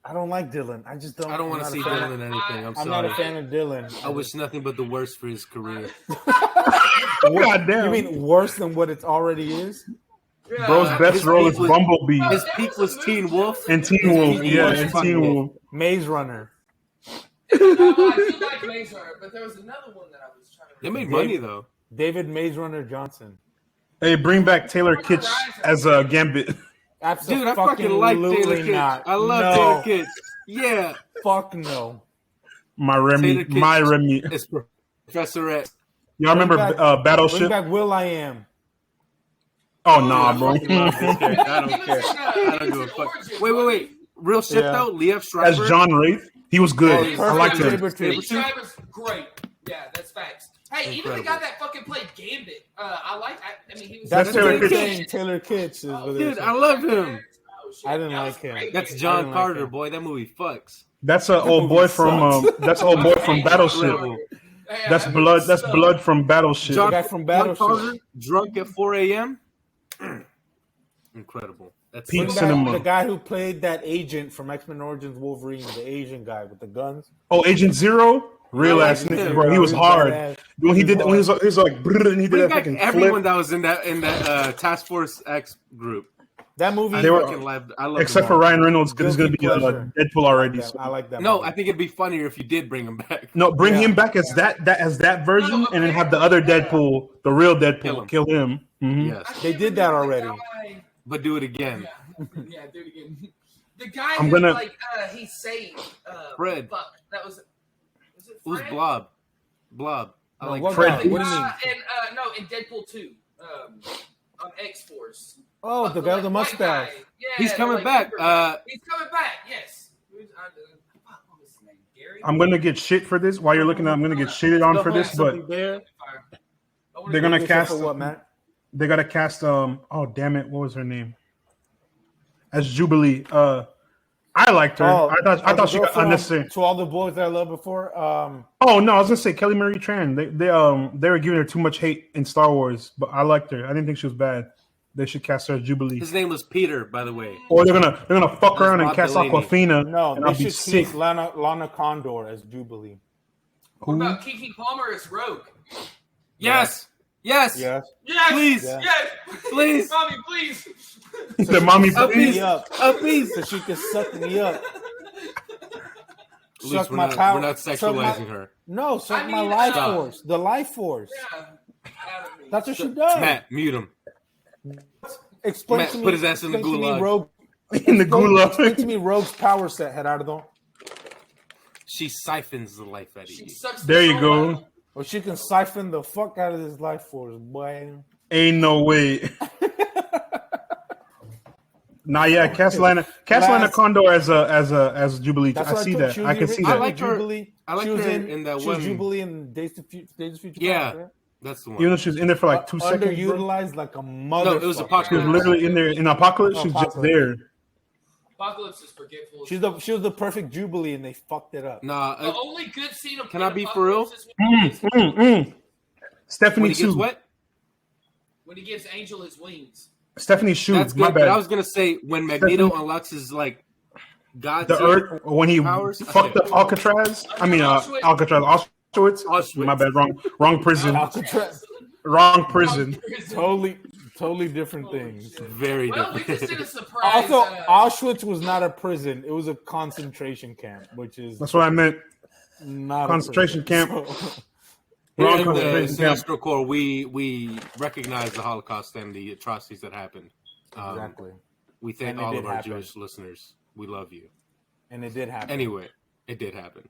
I don't like Dylan. I just don't. I don't want to I'm see not a fan- Dylan in anything. I'm I'm not a sorry. fan of Dylan. I wish nothing but the worst for his career. God damn. You mean worse than what it already is? Yeah. Bro's best His role is peak was- Bumblebee His peak was Teen Wolf. and Teen Wolf. Yeah, and Teen Wolf. Maze Runner. I do like Maze Runner, but there was another one that I was trying to. They made money though. David Maze Runner Johnson. Hey, bring back Taylor Kitsch as a Gambit. Absolutely. Dude, I fucking like Taylor Kitsch. not. I love no, Taylor Kitsch. Yeah. Fuck no. My Remy, Taylor Kitsch. my Remy. It's Professor X. Y'all remember Bring back Battleship? Will I Am. Oh nah, bro. I don't care. I don't give a fuck. Wait. Real shit Yeah. though. Liev As Schreiber. John Wraith, he was good. Oh, I liked perfect. him. Saber Lee tooth. Schreiber's great. Yeah, that's facts. Hey, even the guy that fucking played Gambit, I mean, he was. That's Taylor what they're Kitsch. saying. Taylor Kitsch is what they're Dude, I saying. love him. Oh, shit. I didn't That like was him. great. That's I John didn't like Carter, him. boy. That movie fucks. That's an old boy from Battleship. Incredible. Yeah, That's that blood. movie That's sucked. blood from Battleship. John- guy from Battleship. Carter, drunk at 4 a.m. Incredible. That's Pete Bring so- back Cinema. the guy who played that agent from X-Men Origins Wolverine, the Asian guy with the guns. Oh, Agent Zero, real I ass like nigga, him, bro. He was He hard. badass. When he did, when he was like, brrr, and he did Bring that back fucking everyone flip. that was in that Task Force X group. That movie. They were- Fucking loved, I love Except for Ryan Reynolds, because he's gonna be Guilty pleasure. Deadpool already. So. I like that. No, movie. I think it'd be funnier if you did bring him back. No, bring Yeah. him back as that version, and then have the other Deadpool, the real Deadpool, kill him. Mhm. Yes, They did that already. but do it again. Yeah, do it again. The guy I'm who gonna- he saved Fred. Fuck, that was it. Who's Fred? Blob? I No, like what Fred. guy? What do you mean? And no, in Deadpool 2, on X Force. Oh, the guy with the mustache. Yeah, He's coming like, back. He's coming back. Yes. What was his name? Gary. I'm gonna get shit for this. While you're looking at, I'm gonna get shitted on for this, but there. they're gonna cast. For what, Matt? They gotta cast. Oh damn it! What was her name? As Jubilee. I liked her. Oh, I thought she the girl got from unnecessary. To All the Boys That I Loved Before. Oh no, I was gonna say Kelly Marie Tran. They were giving her too much hate in Star Wars, but I liked her. I didn't think she was bad. They should cast her as Jubilee. His name was Peter, by the way. Or they're gonna fuck around and cast Delaney. Aquafina. No, and they I'll be should sick. keep Lana Condor as Jubilee. What about Kiki Palmer as Rogue? Yes. Yes. Yes. Yes, Please. Yeah. yes, Please. mommy, please. The mommy Suck please. me up. Please. So she can suck me up. At least we're not sexualizing her. No, suck I my mean, life stop. force. The life force. Yeah. Out of me. That's what she does. Matt, mute him. Explain Matt, to me. put his ass in the explain to me, gulag. Rogue. In the Explain to gulag. me Rogue's power set, Gerardo. She siphons the life out of She you. sucks the There you soul go. out. Or she can siphon the fuck out of this life force, boy. Ain't no way. Nah, yeah, cast Lana Condor as Jubilee. That's I what see told that. you. I can see I that. like her. Jubilee. I like She was her in that she was one. Jubilee in Days of Future Yeah. Past, right? That's the one. Even though she was in there for like 2 seconds. Bro. Underutilized like a mother. No, it was She was Apocalypse. literally in there in Apocalypse. She was just Apocalypse. there. Apocalypse is forgetful. She was the perfect Jubilee, and they fucked it up. Nah, The only good scene of Can I be for real? Apocalypse is when Stephanie when he gets Sue. wet. when he gives Angel his wings. Stephanie Sue. That's My good. But I bad. was gonna say when Magneto unlocks his like God The Earth when he powers? fucked up Alcatraz. I mean Auschwitz. Auschwitz. My bad. Wrong prison. Alcatraz. Wrong prison. Totally different things. Very Well, we different. just did a surprise. Also, Auschwitz was not a prison; it was a concentration camp, which is That's what I meant. not a Concentration prison. camp. Here Wrong in the concentration camp. Sinestro Corps, we recognize the Holocaust and the atrocities that happened. Exactly, We thank And it all did of our happen. Jewish listeners. We love you. and it did happen. Anyway, it did happen.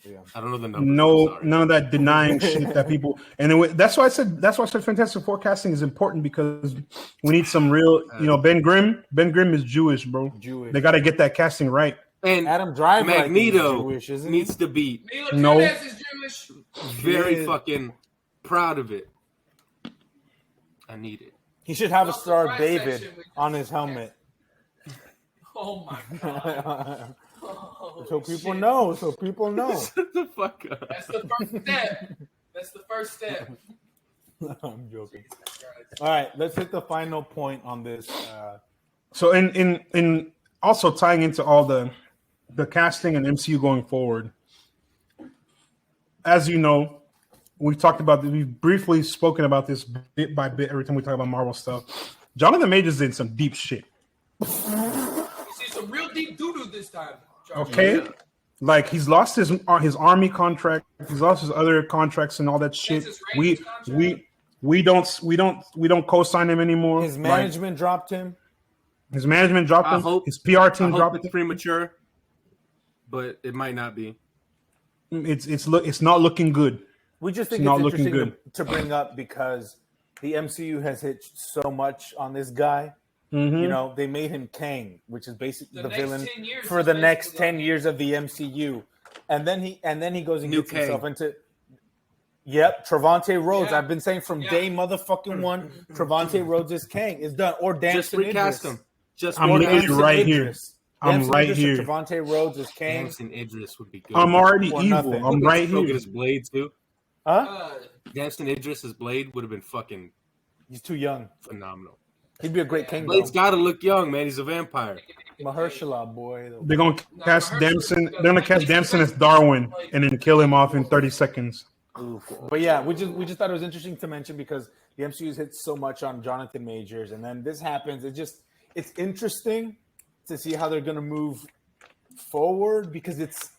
Yeah. I don't know the numbers. No, I'm sorry. none of that denying shit that people. And then that's why I said Fantastic forecasting is important because we need some real. Ben Grimm. Ben Grimm is Jewish, bro. Jewish. They got to get that casting right. And Adam Driver I think, is Magneto Jewish, isn't he? needs to be Mila No. Kunis is Jewish. very Yeah. fucking proud of it. I need it. He should have a Also, Star of right David section, we just on his helmet, Oh my god. Oh, so people shit. know. So people know. Shut the fuck up. That's the first step. That's the first step. I'm joking. All right, let's hit the final point on this. So in also tying into all the casting and MCU going forward, as you know, we've briefly spoken about this bit by bit every time we talk about Marvel stuff. Jonathan Majors in some deep shit. You see some real deep doo-doo this time. Charlie. Okay, like he's lost his army contract, he's lost his other contracts and all that shit. Texas We Rangers contract? we don't co-sign him anymore. His management dropped him. His management dropped I him. hope- His PR I team hope dropped it's him. premature, but it might not be. It's not looking good. We just think It's not it's looking interesting to bring up because the MCU has hit so much on this guy. Mm-hmm. You know, they made him Kang, which is basically The the next villain 10 years for is the next basically 10 years of the MCU. And then he goes and New gets himself Kang. into Trevante Rhodes. Yeah. I've been saying from Yeah. day motherfucking one, Trevante Rhodes is Kang. It's done. Or Just Dancing recast Idris. him. Just I'm Or literally Dancing right here. Idris. I'm Dancing right Idris here. or Trevante Rhodes is Kang. Dancing Idris would be good. I'm already Or evil. nothing. I'm right Go get here. his blade too. Huh? Dancing Idris's blade would have been fucking He's too young. phenomenal. He'd be a great Kang. Blade's got to look young, man. He's a vampire. Mahershala, boy. They're gonna cast Damson. They're gonna cast Damson as Darwin and then kill him off in 30 seconds. But yeah, we just thought it was interesting to mention because the MCU's hit so much on Jonathan Majors, and then this happens. It's interesting to see how they're gonna move forward because it's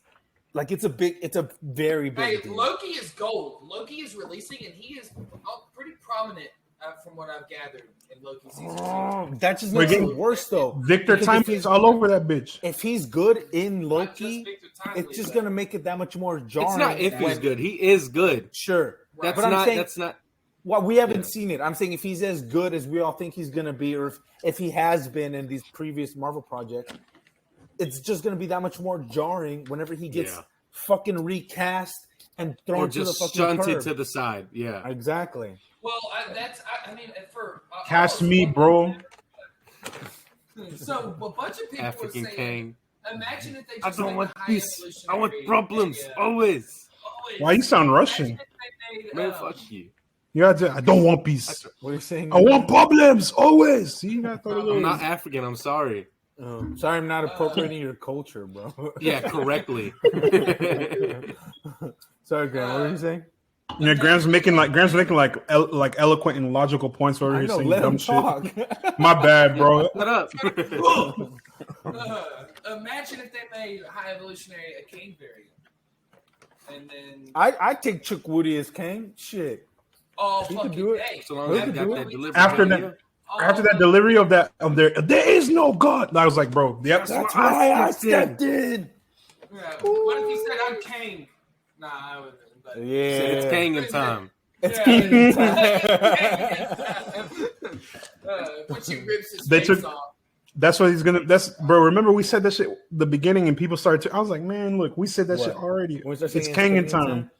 a very Hey, big deal. Loki is gold. Loki is releasing, and he is pretty prominent from what I've gathered in Loki season 2. Oh, that just We're makes it getting- worse though. Victor Because Timely is all over that bitch. if he's good in Not just Loki, Victor Timely, it's just but- gonna make it that much more jarring. It's not if he's when- good. He is good. Sure, That's but I'm not. saying, That's not. well, we haven't seen it. I'm saying if he's as good as we all think he's going to be, or if he has been in these previous Marvel projects, it's just going to be that much more jarring whenever he gets Yeah. fucking recast and thrown Or to the just fucking shunted curb. to the side. Yeah. Exactly. Well, I mean, for Cast me, bro. So a bunch of people African were saying, Kang. imagine if they I just don't made want a high peace. I want evolutionary problems. area. Always. Always. Why you sound Imagine Russian? if they made, Man, fuck you. You got to. I don't want peace. What are you saying? I want problems always. See, you got I'm not African. I'm sorry. Sorry, I'm not appropriating your culture, bro. Yeah, correctly. Sorry, Graham. What were you saying? Yeah, Graham's making like eloquent and logical points where he's saying dumb shit. My bad, bro. Shut up. Imagine if they made High Evolutionary a King variant, and then I take Chuck Woody as Kang. Shit. oh He fucking could do it. day. So long as you got that delivery. After that delivery of there is no God. I was like, bro, yep. That's why I stepped in. Yeah. What if he said I'm King? Nah, I wouldn't. But It's Kang in time. It's King. Once he rips his face off. That's what he's gonna. That's bro. Remember we said that shit the beginning, and people started. I was like, man, look, we said that shit already. It's Kang in time.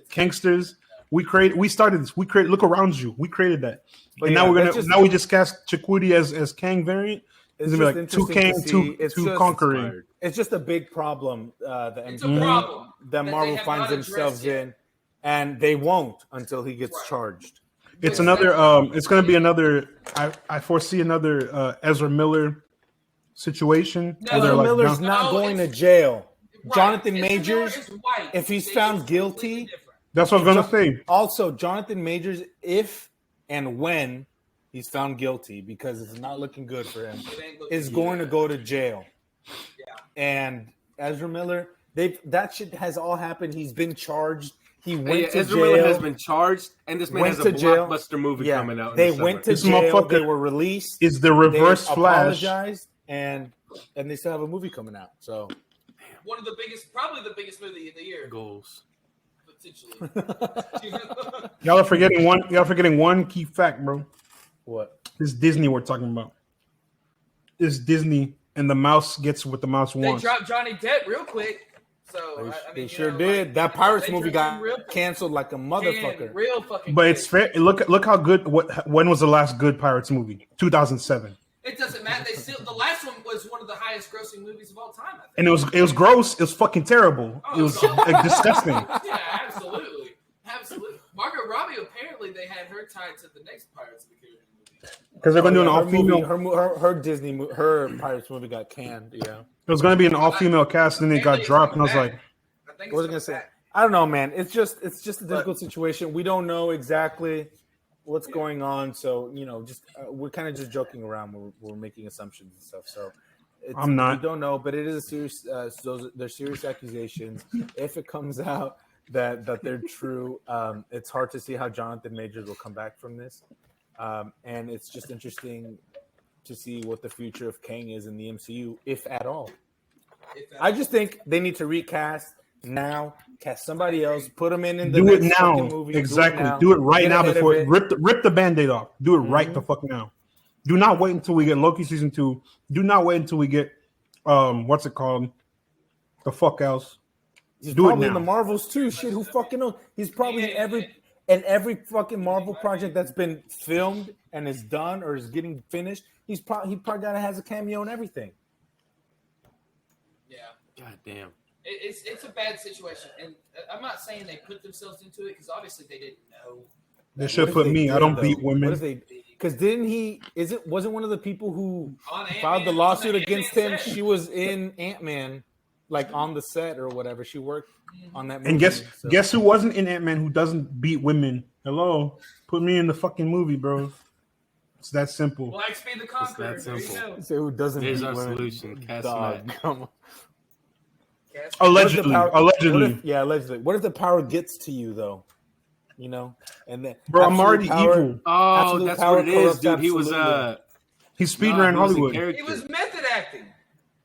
Kangsters. We started this. We created. Look around you. We created that. But now now we just cast Chukwudi as Kang variant. It's gonna be like two Kang, two conquering. It's just a big problem that Marvel finds themselves in, and they won't until he gets charged. It's another. It's going to be another. I foresee another Ezra Miller situation. Ezra Miller's not going to jail. Right. Jonathan Majors, if he's found guilty, that's what I was going to say. Also, Jonathan Majors, if and when he's found guilty, because it's not looking good for him, is going to go to jail. Yeah. And Ezra Miller, that shit has all happened. He's been charged. He went to Ezra jail. Miller has been charged, and this man has a blockbuster movie coming out. They went to jail. They were released. Is the reverse Flash? Apologized, and they still have a movie coming out. So, one of the biggest, probably the biggest movie of the year. Goals. Potentially. Y'all are forgetting one key fact, bro. What? This Disney we're talking about. This Disney, and the mouse gets what the mouse wants. They dropped Johnny Depp real quick. So they sure did. That Pirates movie got canceled like a motherfucker. Real fucking. But it's fair. Look how good. When was the last good Pirates movie? 2007. It doesn't matter. The last one was one of the highest grossing movies of all time. I think. And it was gross. It was fucking terrible. It was disgusting. Yeah, absolutely. Margot Robbie, apparently they had her tied to the next Pirates of the Caribbean movie. Because they're going to do an all-female. Her Pirates movie got canned. Yeah. It was going to be an all-female cast, and then it got dropped, and I was like, "What was I going to say?" I don't know, man. It's just a difficult situation. We don't know exactly what's going on, so just we're kind of just joking around. We're making assumptions and stuff. So I'm not. We don't know, but it is a serious. They're serious accusations. If it comes out that they're true, it's hard to see how Jonathan Majors will come back from this, and it's just interesting to see what the future of Kang is in the MCU, if at all. I just think they need to recast now, cast somebody else, put them in the do it next now. Movie. Exactly. Do it right now before rip the Band-Aid off. Do it right the fuck now. Do not wait until we get Loki season 2. Do not wait until we get what's it called? The fuck else. He's probably in the Marvels too. Shit, who fucking knows? He's probably in every fucking Marvel project that's been filmed and is done or is getting finished. He probably has a cameo and everything. Yeah. God damn. It's a bad situation, and I'm not saying they put themselves into it because obviously they didn't know. They should put me. I don't beat women. Because wasn't one of the people who filed the lawsuit against him? She was in Ant-Man, like on the set or whatever. She worked on that movie. And guess who wasn't in Ant-Man who doesn't beat women? Hello, put me in the fucking movie, bro. It's that simple. Black Speed the Conqueror. It's that simple. So who doesn't There's beat our women? solution. Cast Dog, come on. Allegedly. Allegedly. What if the power gets to you though? And then bro, I'm already evil. Oh, that's what it is, dude. He was he speed ran Hollywood. He was method acting.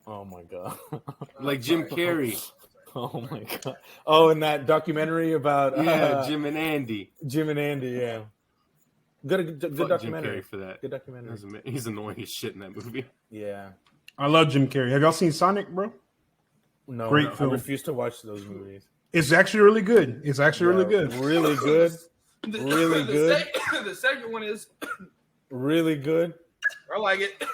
Oh my god. Like Jim Carrey. Oh my god. Oh, and that documentary about Jim and Andy. Yeah. Good documentary. Jim Carrey for that. Good documentary. He's annoying as shit in that movie. Yeah. I love Jim Carrey. Have y'all seen Sonic, bro? No, great film. I refuse to watch those movies. It's actually really good. Really good. Really good. Really good. The second one is really good. I like it.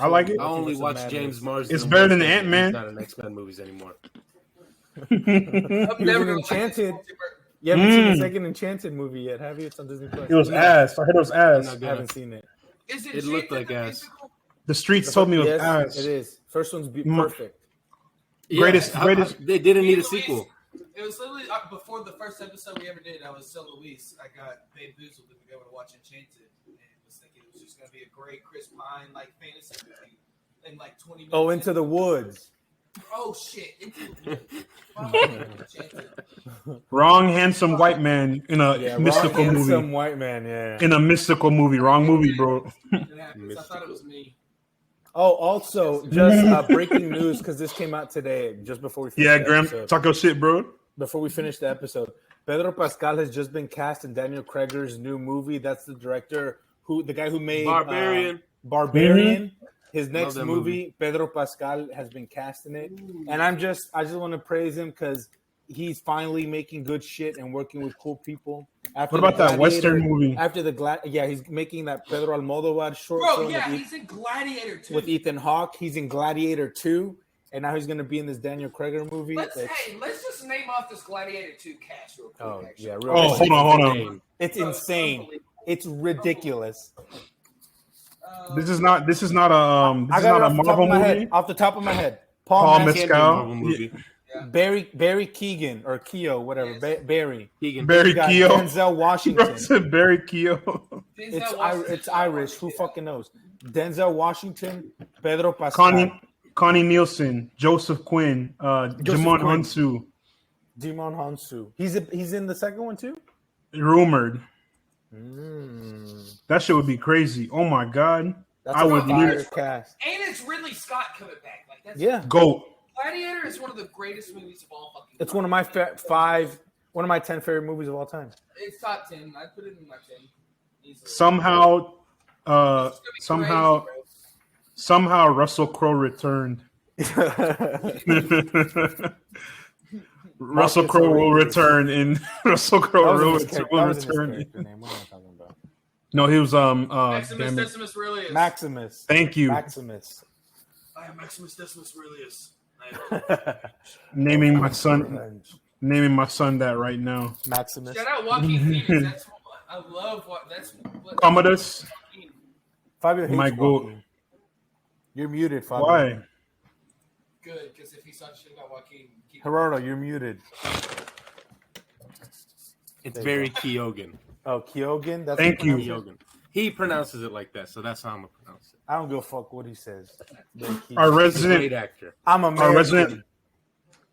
I like it. I only watch James Marsden. It's better than Ant-Man. Not in X-Men movies anymore. I've never Enchanted. You haven't seen the second Enchanted movie yet, have you? It's on Disney Plus. It was ass. I heard it was ass. I haven't seen it. It looked like ass. The streets told me it was ass. It is. First one's perfect. Greatest. They didn't need a sequel. It was literally before the first episode we ever did. I was so Luis. I got Babe Boozled to go to watch Enchanted, and was thinking it was just gonna be a great Chris Pine like fantasy movie in like 20 minutes. Oh, Into the Woods. Oh shit! Enchanted. Wrong handsome white man in a mystical movie. Handsome white man, yeah. In a mystical movie. Wrong movie, bro. It happens. I thought it was me. Oh, also, just breaking news, because this came out today, just before we finished the Graham, episode. talk your shit, bro. Before we finish the episode, Pedro Pascal has just been cast in Daniel Craig's new movie. That's the director, the guy who made Barbarian. Mm-hmm. His next movie, Pedro Pascal has been cast in it. And I just want to praise him because he's finally making good shit and working with cool people. What about that Western movie? After he's making that Pedro Almodovar short film. He's in Gladiator 2. With Ethan Hawke. He's in Gladiator 2. And now he's going to be in this Daniel Craig movie. Let's just name off this Gladiator 2 cast real quick. Hold on. It's insane. It's ridiculous. This is not a Marvel movie. Off the top of my head, Paul Mescal, Barry Keoghan or Keogh, whatever. Yes. Barry Keogh, Denzel Washington. Barry Keogh. It's Irish. Who fucking knows? Denzel Washington, Pedro Pascal, Connie Nielsen, Joseph Quinn, Jimon Hounsou. He's in the second one too. Rumored. That shit would be crazy. Oh my god, I would cast. And it's Ridley Scott coming back. Like that's GOAT. Gladiator is one of the greatest movies of all fucking. It's one of my 10 favorite movies of all time. It's top 10. I put it in my 10. Easily. Somehow Russell Crowe returned. Russell Crowe will return in Russell Crowe will return. No, he was Maximus Decimus Aurelius. Maximus. Thank you. Maximus. I am Maximus Decimus Aurelius. Naming my son that right now. Maximus. Shout out Joaquin Phoenix. I love what Commodus. Fabio hates my goat. You're muted, Fabio. Why? Good, because if he's talking shit about Joaquin, Gerardo, you're muted. It's Barry Keoghan. Oh, Keoghan? Thank you. Keoghan. He pronounces it like that, so that's how I'm gonna pronounce it. I don't give a fuck what he says. Our resident great actor. I'm American.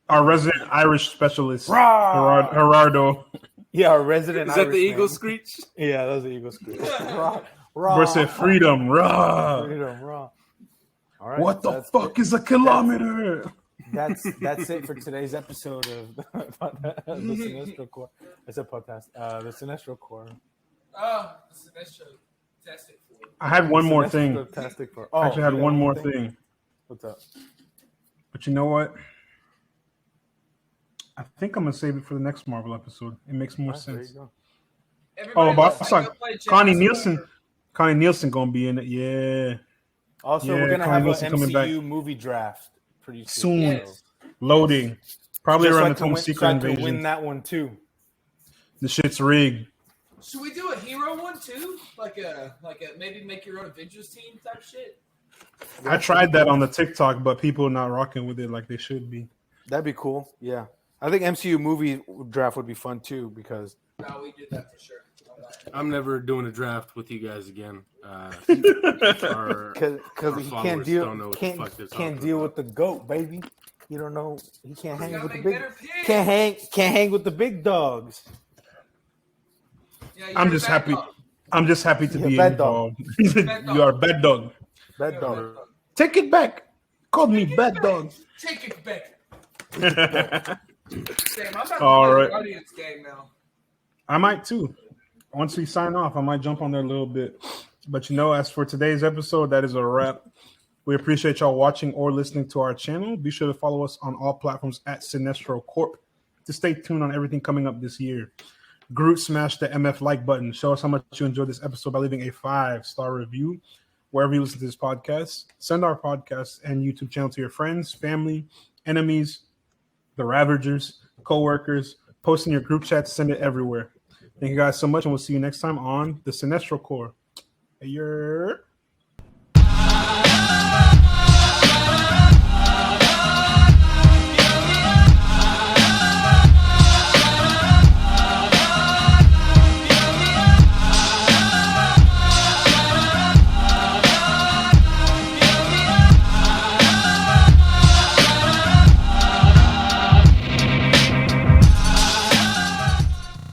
Our resident Irish specialist, Gerardo. Yeah, our resident. Is that Irish the man. eagle screech? Yeah, that was the eagle screech. Versus freedom, raw. Freedom, raw. All right, what the fuck is a kilometer? That's it for today's episode of the Cinestro Core. It's a podcast. The Cinestro Core. Oh, the Cinestro Tastic Core. I had one more thing. I actually had one more thing. What's up? But you know what? I think I'm gonna save it for the next Marvel episode. It makes more sense. But I saw Connie Nielsen. Connie Nielsen gonna be in it. Yeah. Also, we're gonna have an MCU movie draft pretty soon. Yes. Loading. Probably just around the time of Secret Invasion. Win that one too. The shit's rigged. Should we do a hero one too? Like a maybe make your own Avengers team type shit? I tried that on the TikTok, but people are not rocking with it like they should be. That'd be cool. Yeah. I think MCU movie draft would be fun too because no, we did that for sure. I'm never doing a draft with you guys again. Because he can't deal with the GOAT, baby. You don't know he can't hang with the big can't hang with the big dogs. Yeah, I'm just happy. I'm just happy to be involved. You are a bad dog. Bad dog. Take it back. Called me bad dog. Take it back. Damn, I'm about to play the Guardians game now. I might too. Once we sign off, I might jump on there a little bit. But as for today's episode, that is a wrap. We appreciate y'all watching or listening to our channel. Be sure to follow us on all platforms at Cinestro Corp to stay tuned on everything coming up this year. Groot, smash the MF like button. Show us how much you enjoyed this episode by leaving a 5-star review wherever you listen to this podcast. Send our podcast and YouTube channel to your friends, family, enemies, the Ravagers, co-workers, Post in your group chat. Send it everywhere. Thank you guys so much, and we'll see you next time on the Cinestro Core. Hey,